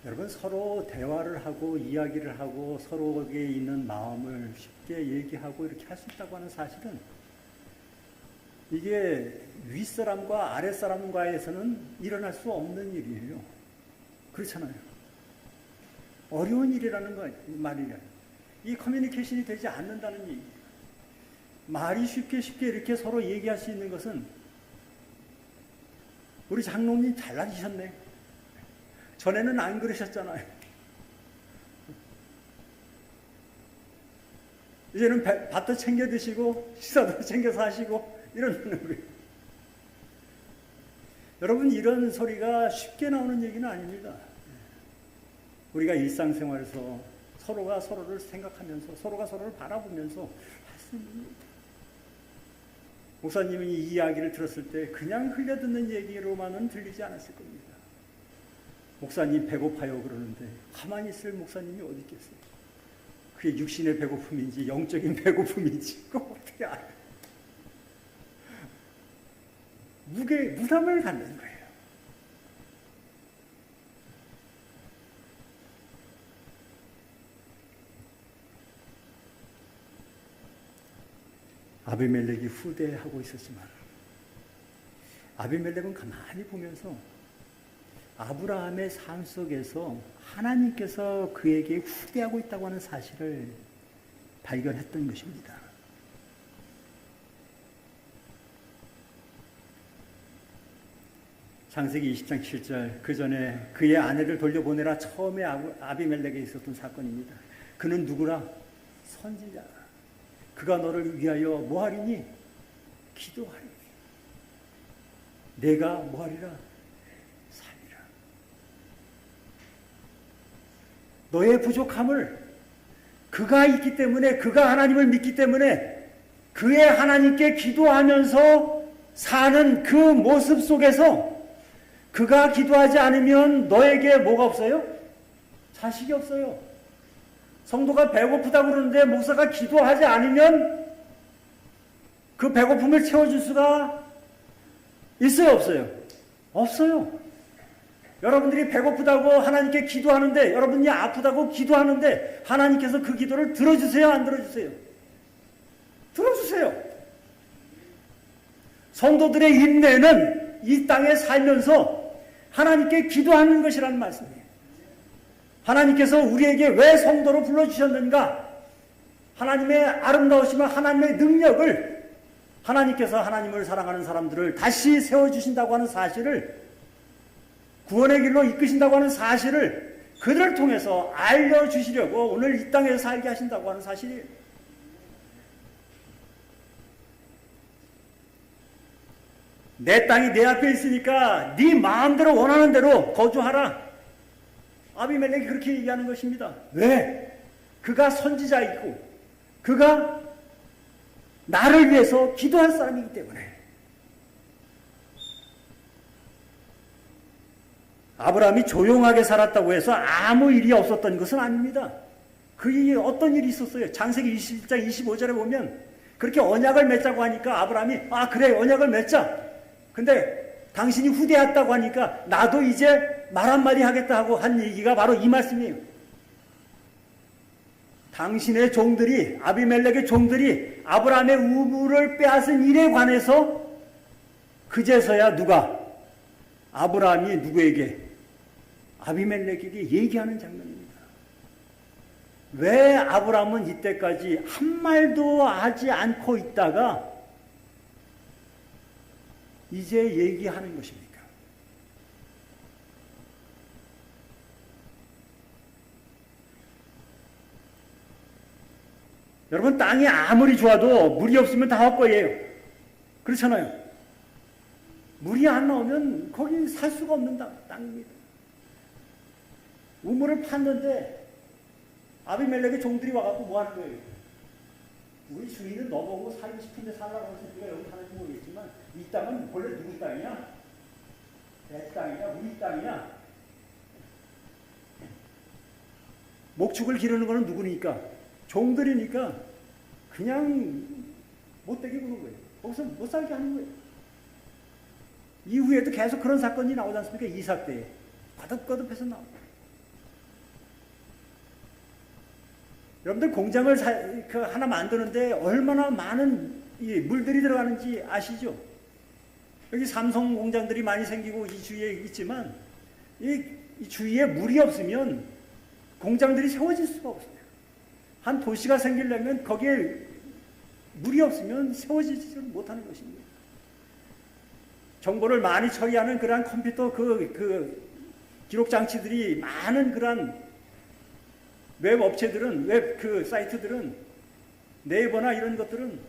여러분, 서로 대화를 하고 이야기를 하고 서로에게 있는 마음을 쉽게 얘기하고 이렇게 할 수 있다고 하는 사실은 이게 윗사람과 아랫사람과에서는 일어날 수 없는 일이에요. 그렇잖아요. 어려운 일이라는 말이에요. 이 커뮤니케이션이 되지 않는다는 얘기예요. 말이 쉽게 이렇게 서로 얘기할 수 있는 것은 우리 장로님 잘나시셨네. 전에는 안 그러셨잖아요. 이제는 밥도 챙겨 드시고 식사도 챙겨서 하시고 이러는 거예요. 여러분, 이런 소리가 쉽게 나오는 얘기는 아닙니다. 우리가 일상생활에서 서로가 서로를 생각하면서 서로가 서로를 바라보면서 할 수 있는 얘기. 목사님이 이 이야기를 들었을 때 그냥 흘려듣는 얘기로만은 들리지 않았을 겁니다. 목사님 배고파요 그러는데 가만히 있을 목사님이 어디 있겠어요? 그게 육신의 배고픔인지 영적인 배고픔인지 그거 어떻게 알아요? 부담을 갖는 거예요. 아비멜렉이 후대하고 있었지만 아비멜렉은 가만히 보면서 아브라함의 삶 속에서 하나님께서 그에게 후대하고 있다고 하는 사실을 발견했던 것입니다. 창세기 20장 7절, 그 전에 그의 아내를 돌려보내라 처음에 아비멜렉에 있었던 사건입니다. 그는 누구라? 선지자. 그가 너를 위하여 뭐하리니? 기도하리니. 내가 뭐하리라? 살리라. 너의 부족함을 그가 있기 때문에, 그가 하나님을 믿기 때문에 그의 하나님께 기도하면서 사는 그 모습 속에서 그가 기도하지 않으면 너에게 뭐가 없어요? 자식이 없어요. 성도가 배고프다고 그러는데 목사가 기도하지 않으면 그 배고픔을 채워줄 수가 있어요, 없어요? 없어요. 여러분들이 배고프다고 하나님께 기도하는데, 여러분이 아프다고 기도하는데 하나님께서 그 기도를 들어주세요, 안 들어주세요? 들어주세요. 성도들의 인내는 이 땅에 살면서 하나님께 기도하는 것이라는 말씀이에요. 하나님께서 우리에게 왜 성도로 불러주셨는가? 하나님의 아름다우시면 하나님의 능력을, 하나님께서 하나님을 사랑하는 사람들을 다시 세워주신다고 하는 사실을, 구원의 길로 이끄신다고 하는 사실을 그들을 통해서 알려주시려고 오늘 이 땅에서 살게 하신다고 하는 사실이에요. 내 땅이 내 앞에 있으니까 네 마음대로 원하는 대로 거주하라. 아비멜렉이 그렇게 얘기하는 것입니다. 왜? 그가 선지자이고 그가 나를 위해서 기도할 사람이기 때문에. 아브라함이 조용하게 살았다고 해서 아무 일이 없었던 것은 아닙니다. 그 일이 어떤 일이 있었어요? 창세기 21장 25절에 보면 그렇게 언약을 맺자고 하니까 아브라함이 그래 언약을 맺자. 근데 당신이 후대했다고 하니까 나도 이제 말 한마디 하겠다 하고 한 얘기가 바로 이 말씀이에요. 당신의 종들이, 아비멜렉의 종들이 아브라함의 우물을 빼앗은 일에 관해서 그제서야 누가? 아브라함이 누구에게? 아비멜렉에게 얘기하는 장면입니다. 왜 아브라함은 이때까지 한 말도 하지 않고 있다가 이제 얘기하는 것입니까? 여러분, 땅이 아무리 좋아도 물이 없으면 다 헛거예요. 그렇잖아요. 물이 안 나오면 거기 살 수가 없는 땅입니다. 우물을 팠는데 아비멜렉의 종들이 와갖고 뭐 하는 거예요? 우리 주인은 너보고 살고 싶은데 살라고 해서 우리가 여기 사는지 모르겠지만 이 땅은 본래 누구 땅이냐? 내 땅이냐? 우리 땅이냐? 목축을 기르는 거는 누구니까? 종들이니까 그냥 못되게 구는 거예요. 거기서 못 살게 하는 거예요. 이후에도 계속 그런 사건이 나오지 않습니까? 이삭 때에 거듭거듭해서 나오고. 여러분들 공장을 하나 만드는데 얼마나 많은 물들이 들어가는지 아시죠? 여기 삼성 공장들이 많이 생기고 이 주위에 있지만 이 주위에 물이 없으면 공장들이 세워질 수가 없어요. 한 도시가 생기려면 거기에 물이 없으면 세워지지 못하는 것입니다. 정보를 많이 처리하는 그러한 컴퓨터 그 기록 장치들이 많은 그러한 웹 업체들은, 웹 그 사이트들은 네이버나 이런 것들은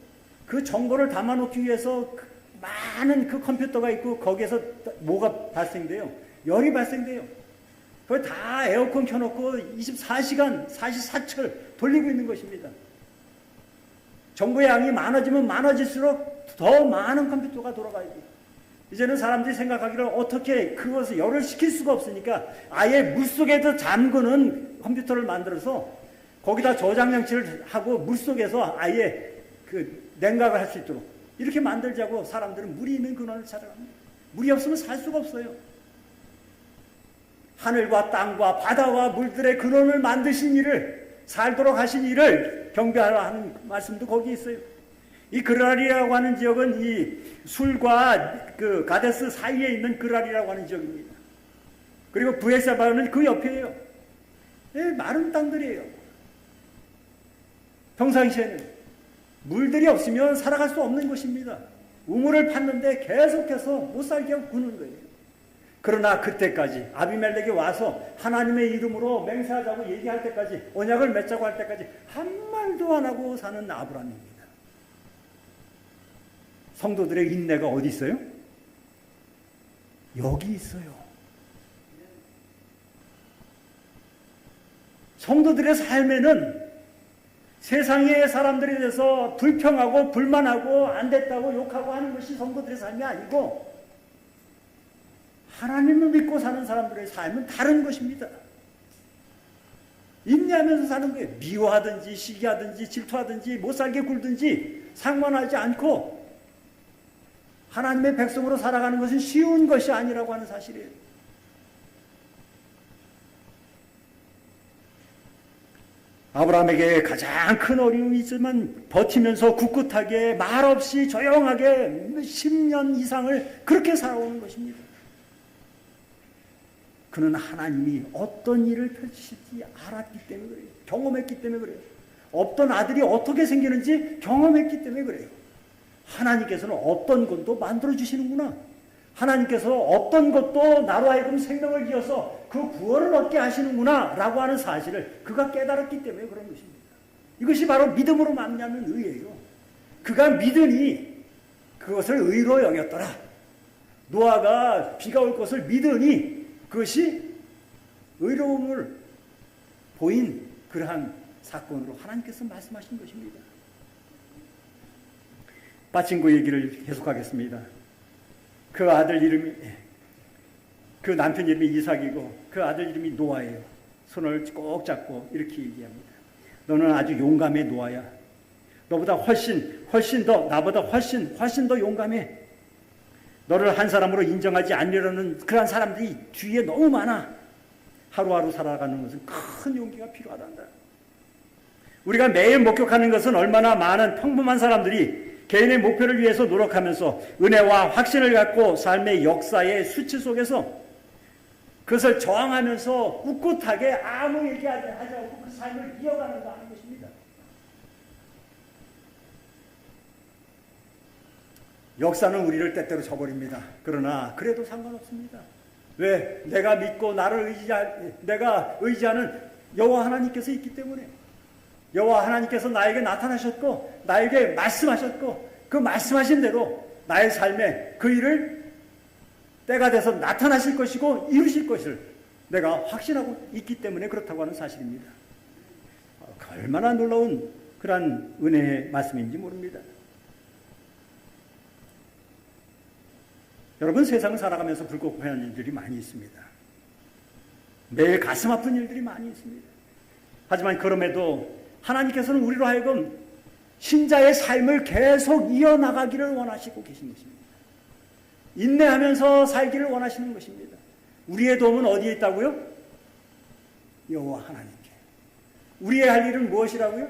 그 정보를 담아놓기 위해서 많은 그 컴퓨터가 있고 거기에서 뭐가 발생돼요? 열이 발생돼요. 그걸 다 에어컨 켜놓고 24시간 44철 돌리고 있는 것입니다. 정보의 양이 많아지면 많아질수록 더 많은 컴퓨터가 돌아가야 돼요. 이제는 사람들이 생각하기를 어떻게 그것을 열을 식힐 수가 없으니까 아예 물속에서 잠그는 컴퓨터를 만들어서 거기다 저장장치를 하고 물속에서 아예 그 냉각을 할 수 있도록 이렇게 만들자고 사람들은 물이 있는 근원을 찾아갑니다. 물이 없으면 살 수가 없어요. 하늘과 땅과 바다와 물들의 근원을 만드신 이를, 살도록 하신 이를 경배하라 하는 말씀도 거기 있어요. 이 그랄이라고 하는 지역은 이 술과 그 가데스 사이에 있는 그랄이라고 하는 지역입니다. 그리고 브에사바는 그 옆이에요. 네, 마른 땅들이에요. 평상시에는 물들이 없으면 살아갈 수 없는 것입니다. 우물을 팠는데 계속해서 못 살게 하고 구는 거예요. 그러나 그때까지 아비멜렉이 와서 하나님의 이름으로 맹세하자고 얘기할 때까지, 언약을 맺자고 할 때까지 한 말도 안 하고 사는 아브라함입니다. 성도들의 인내가 어디 있어요? 여기 있어요. 성도들의 삶에는 세상의 사람들에 대해서 불평하고 불만하고 안 됐다고 욕하고 하는 것이 성도들의 삶이 아니고 하나님을 믿고 사는 사람들의 삶은 다른 것입니다. 인내하면서 사는 거예요. 미워하든지 시기하든지 질투하든지 못살게 굴든지 상관하지 않고 하나님의 백성으로 살아가는 것은 쉬운 것이 아니라고 하는 사실이에요. 아브라함에게 가장 큰 어려움이 있지만 버티면서 굳굳하게 말없이 조용하게 10년 이상을 그렇게 살아오는 것입니다. 그는 하나님이 어떤 일을 펼치실지 알았기 때문에 그래요. 경험했기 때문에 그래요. 없던 아들이 어떻게 생기는지 경험했기 때문에 그래요. 하나님께서는 어떤 것도 만들어주시는구나. 하나님께서 어떤 것도 나로 하여금 생명을 이어서 그 구원을 얻게 하시는구나 라고 하는 사실을 그가 깨달았기 때문에 그런 것입니다. 이것이 바로 믿음으로 말미암는 의예요. 그가 믿으니 그것을 의로 여겼더라. 노아가 비가 올 것을 믿으니 그것이 의로움을 보인 그러한 사건으로 하나님께서 말씀하신 것입니다. 빠친구 얘기를 계속하겠습니다. 그 아들 이름이, 그 남편 이름이 이삭이고 그 아들 이름이 노아예요. 손을 꼭 잡고 이렇게 얘기합니다. 너는 아주 용감해, 노아야. 너보다 훨씬 더, 나보다 훨씬 더 용감해. 너를 한 사람으로 인정하지 않으려는 그런 사람들이 주위에 너무 많아. 하루하루 살아가는 것은 큰 용기가 필요하단다. 우리가 매일 목격하는 것은 얼마나 많은 평범한 사람들이 개인의 목표를 위해서 노력하면서 은혜와 확신을 갖고 삶의 역사의 수치 속에서 그것을 저항하면서 꿋꿋하게 아무 얘기하지 않고 그 삶을 이어가는가 하는 것입니다. 역사는 우리를 때때로 저버립니다. 그러나 그래도 상관없습니다. 왜? 내가 믿고 내가 의지하는 여호와 하나님께서 있기 때문에. 여호와 하나님께서 나에게 나타나셨고 나에게 말씀하셨고 그 말씀하신 대로 나의 삶에 그 일을 때가 돼서 나타나실 것이고 이루실 것을 내가 확신하고 있기 때문에 그렇다고 하는 사실입니다. 얼마나 놀라운 그러한 은혜의 말씀인지 모릅니다. 여러분, 세상을 살아가면서 불공평한 일들이 많이 있습니다. 매일 가슴 아픈 일들이 많이 있습니다. 하지만 그럼에도 하나님께서는 우리로 하여금 신자의 삶을 계속 이어나가기를 원하시고 계신 것입니다. 인내하면서 살기를 원하시는 것입니다. 우리의 도움은 어디에 있다고요? 여호와 하나님께. 우리의 할 일은 무엇이라고요?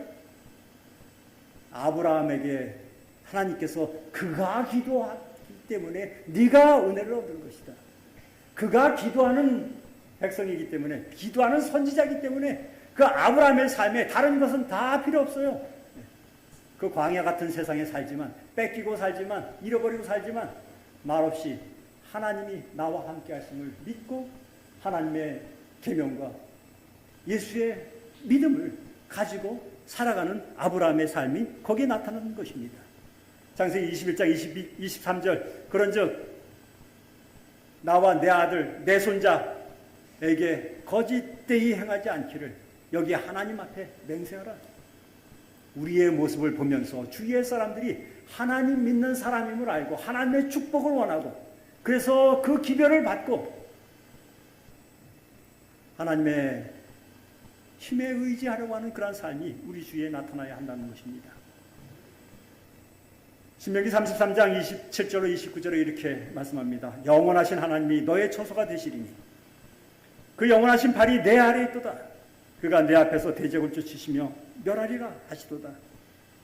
아브라함에게 하나님께서 그가 기도하기 때문에 네가 은혜를 얻을 것이다. 그가 기도하는 백성이기 때문에, 기도하는 선지자이기 때문에 그 아브라함의 삶에 다른 것은 다 필요 없어요. 그 광야 같은 세상에 살지만, 뺏기고 살지만, 잃어버리고 살지만 말없이 하나님이 나와 함께 하심을 믿고 하나님의 계명과 예수의 믿음을 가지고 살아가는 아브라함의 삶이 거기에 나타나는 것입니다. 창세기 21장 23절 그런즉 나와 내 아들 내 손자에게 거짓되이 행하지 않기를 여기 하나님 앞에 맹세하라. 우리의 모습을 보면서 주위의 사람들이 하나님 믿는 사람임을 알고 하나님의 축복을 원하고 그래서 그 기별을 받고 하나님의 힘에 의지하려고 하는 그런 삶이 우리 주위에 나타나야 한다는 것입니다. 신명기 33장 27절로 29절에 이렇게 말씀합니다. 영원하신 하나님이 너의 처소가 되시리니 그 영원하신 발이 내 아래에 있도다. 그가 내 앞에서 대적을 쫓으시며 멸하리라 하시도다.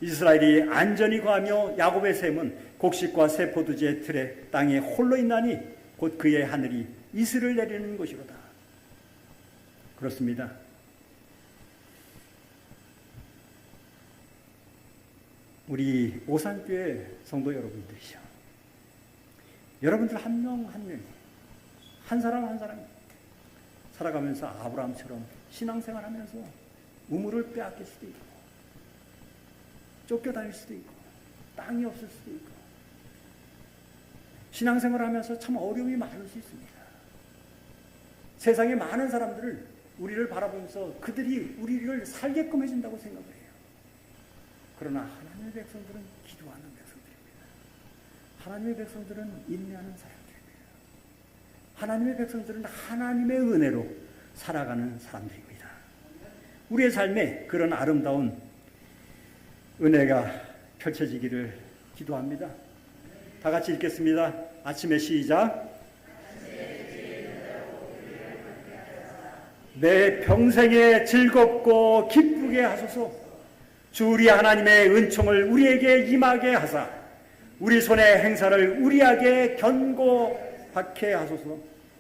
이스라엘이 안전히 거하며 야곱의 샘은 곡식과 새 포도주의 틀에 땅에 홀로 있나니 곧 그의 하늘이 이슬을 내리는 곳이로다. 그렇습니다. 우리 오산교회 성도 여러분들이죠. 여러분들 한 명 한 명이 한 사람 한 사람이 살아가면서 아브라함처럼 신앙생활하면서 우물을 빼앗길 수도 있고 쫓겨다닐 수도 있고 땅이 없을 수도 있고 신앙생활하면서 참 어려움이 많을 수 있습니다. 세상에 많은 사람들을 우리를 바라보면서 그들이 우리를 살게끔 해준다고 생각을 해요. 그러나 하나님의 백성들은 기도하는 백성들입니다. 하나님의 백성들은 인내하는 사람들입니다. 하나님의 백성들은 하나님의 은혜로 살아가는 사람들입니다. 우리의 삶에 그런 아름다운 은혜가 펼쳐지기를 기도합니다. 다 같이 읽겠습니다. 아침에 시작. 내 평생에 즐겁고 기쁘게 하소서. 주 우리 하나님의 은총을 우리에게 임하게 하사 우리 손의 행사를 우리에게 견고하게 하소서.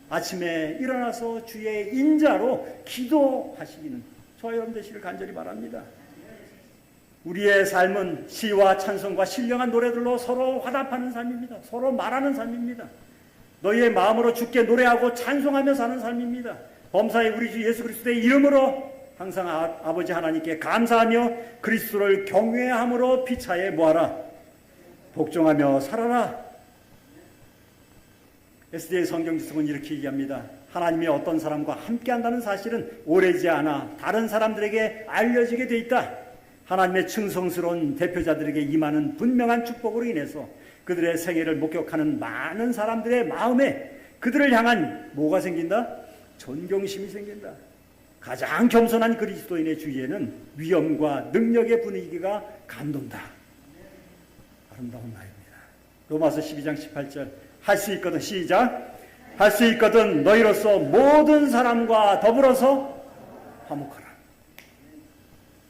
아침에 일어나서 주의 인자로 기도하시기는 저와 여러분 되시길 간절히 바랍니다. 우리의 삶은 시와 찬송과 신령한 노래들로 서로 화답하는 삶입니다. 서로 말하는 삶입니다. 너희의 마음으로 주께 노래하고 찬송하며 사는 삶입니다. 범사의 우리 주 예수 그리스도의 이름으로 항상 아버지 하나님께 감사하며 그리스도를 경외함으로 피차에 뭐하라? 복종하며 살아라. SDA 성경지성은 이렇게 얘기합니다. 하나님이 어떤 사람과 함께한다는 사실은 오래지 않아 다른 사람들에게 알려지게 돼 있다. 하나님의 충성스러운 대표자들에게 임하는 분명한 축복으로 인해서 그들의 생애를 목격하는 많은 사람들의 마음에 그들을 향한 뭐가 생긴다? 존경심이 생긴다. 가장 겸손한 그리스도인의 주위에는 위엄과 능력의 분위기가 감돈다. 아름다운 말입니다. 로마서 12장 18절 할 수 있거든 시작. 할 수 있거든 너희로서 모든 사람과 더불어서 화목하라.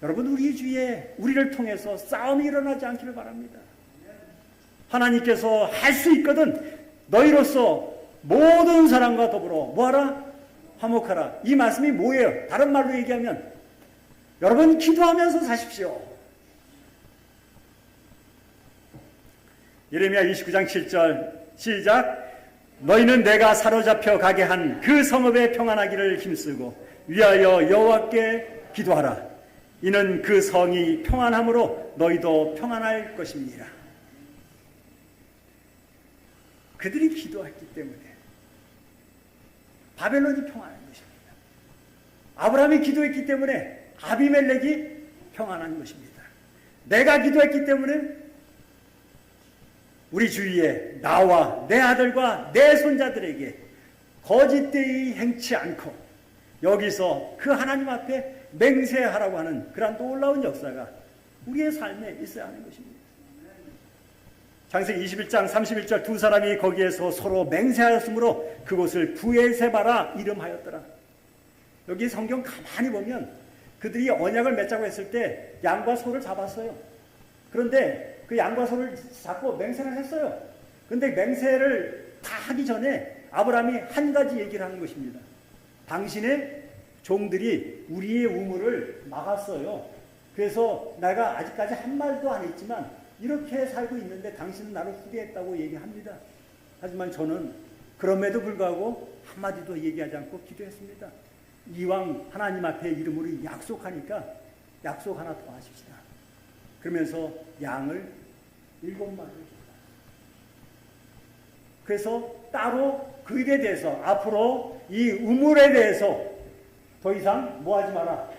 여러분 우리 주위에 우리를 통해서 싸움이 일어나지 않기를 바랍니다. 하나님께서 할 수 있거든 너희로서 모든 사람과 더불어 뭐하라? 화목하라. 이 말씀이 뭐예요? 다른 말로 얘기하면 여러분 기도하면서 사십시오. 예레미야 29장 7절 시작. 너희는 내가 사로잡혀 가게 한 그 성읍에 평안하기를 힘쓰고 위하여 여호와께 기도하라. 이는 그 성이 평안함으로 너희도 평안할 것입니다. 그들이 기도했기 때문에 바벨론이 평안한 것입니다. 아브라함이 기도했기 때문에 아비멜렉이 평안한 것입니다. 내가 기도했기 때문에 우리 주위에 나와 내 아들과 내 손자들에게 거짓되이 행치 않고 여기서 그 하나님 앞에 맹세하라고 하는 그런 놀라운 역사가 우리의 삶에 있어야 하는 것입니다. 창세기 21장 31절 두 사람이 거기에서 서로 맹세하였으므로 그곳을 부엘세바라 이름하였더라. 여기 성경 가만히 보면 그들이 언약을 맺자고 했을 때 양과 소를 잡았어요. 그런데 그 양과 소를 잡고 맹세를 했어요. 그런데 맹세를 다 하기 전에 아브라함이 한 가지 얘기를 하는 것입니다. 당신의 종들이 우리의 우물을 막았어요. 그래서 내가 아직까지 한 말도 안 했지만 이렇게 살고 있는데 당신은 나를 후회했다고 얘기합니다. 하지만 저는 그럼에도 불구하고 한마디도 얘기하지 않고 기도했습니다. 이왕 하나님 앞에 이름으로 약속하니까 약속 하나 더 하십시다. 그러면서 양을 7마리를 줍니다. 그래서 따로 그 일에 대해서 앞으로 이 우물에 대해서 더 이상 뭐 하지 마라.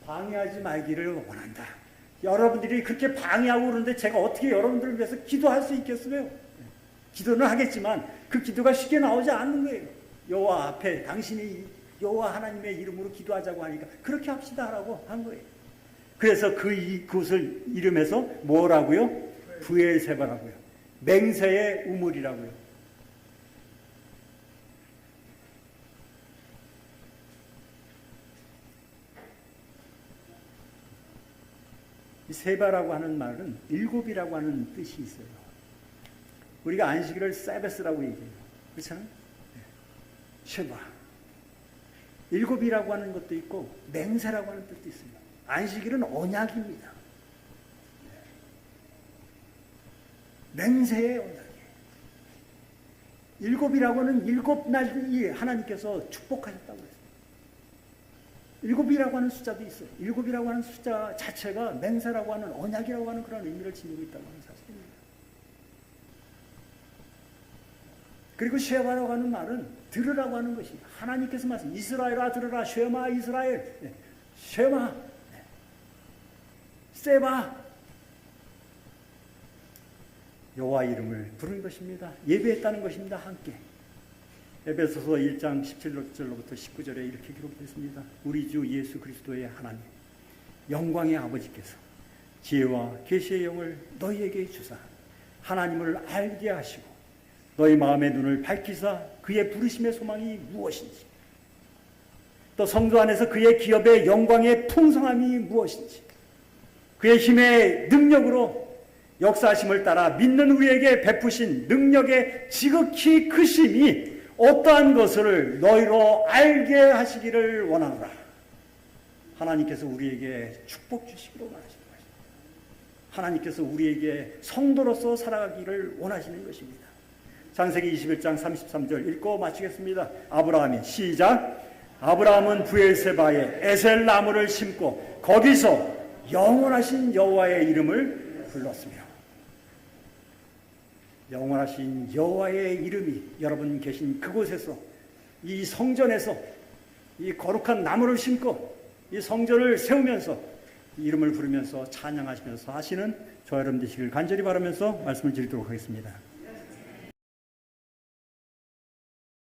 방해하지 말기를 원한다. 여러분들이 그렇게 방해하고 그러는데 제가 어떻게 여러분들을 위해서 기도할 수 있겠어요? 기도는 하겠지만 그 기도가 쉽게 나오지 않는 거예요. 여호와 앞에 당신이 여호와 하나님의 이름으로 기도하자고 하니까 그렇게 합시다라고 한 거예요. 그래서 그곳을 이름해서 뭐라고요? 브엘세바라고요. 맹세의 우물이라고요. 이 세바라고 하는 말은 7이라고 하는 뜻이 있어요. 우리가 안식일을 세베스라고 얘기해요. 그렇잖아요? 세바. 7이라고 하는 것도 있고 맹세라고 하는 뜻도 있습니다. 안식일은 언약입니다. 맹세의 언약이에요. 7이라고 하는 7날이 하나님께서 축복하셨다고 했어요. 7이라고 하는 숫자도 있어요. 7이라고 하는 숫자 자체가 맹세라고 하는 언약이라고 하는 그런 의미를 지니고 있다고 하는 사실입니다. 그리고 쉐바라고 하는 말은 들으라고 하는 것입니다. 하나님께서 말씀, 이스라엘아 들으라, 쉐마 이스라엘, 쉐마, 세바, 여호와 이름을 부른 것입니다. 예배했다는 것입니다. 함께. 에베소서 1장 17절로부터 19절에 이렇게 기록됐습니다. 우리 주 예수 그리스도의 하나님, 영광의 아버지께서 지혜와 계시의 영을 너희에게 주사 하나님을 알게 하시고 너희 마음의 눈을 밝히사 그의 부르심의 소망이 무엇인지, 또 성도 안에서 그의 기업의 영광의 풍성함이 무엇인지, 그의 힘의 능력으로 역사하심을 따라 믿는 우리에게 베푸신 능력의 지극히 크심이 어떠한 것을 너희로 알게 하시기를 원하노라. 하나님께서 우리에게 축복 주시기를 원하시는 것입니다. 하나님께서 우리에게 성도로서 살아가기를 원하시는 것입니다. 창세기 21장 33절 읽고 마치겠습니다. 아브라함이 시작. 아브라함은 브엘세바에 에셀 나무를 심고 거기서 영원하신 여호와의 이름을 불렀으며, 영원하신 여호와의 이름이 여러분 계신 그곳에서, 이 성전에서 이 거룩한 나무를 심고 이 성전을 세우면서 이름을 부르면서 찬양하시면서 하시는 저 여러분 되시길 간절히 바라면서 말씀을 드리도록 하겠습니다.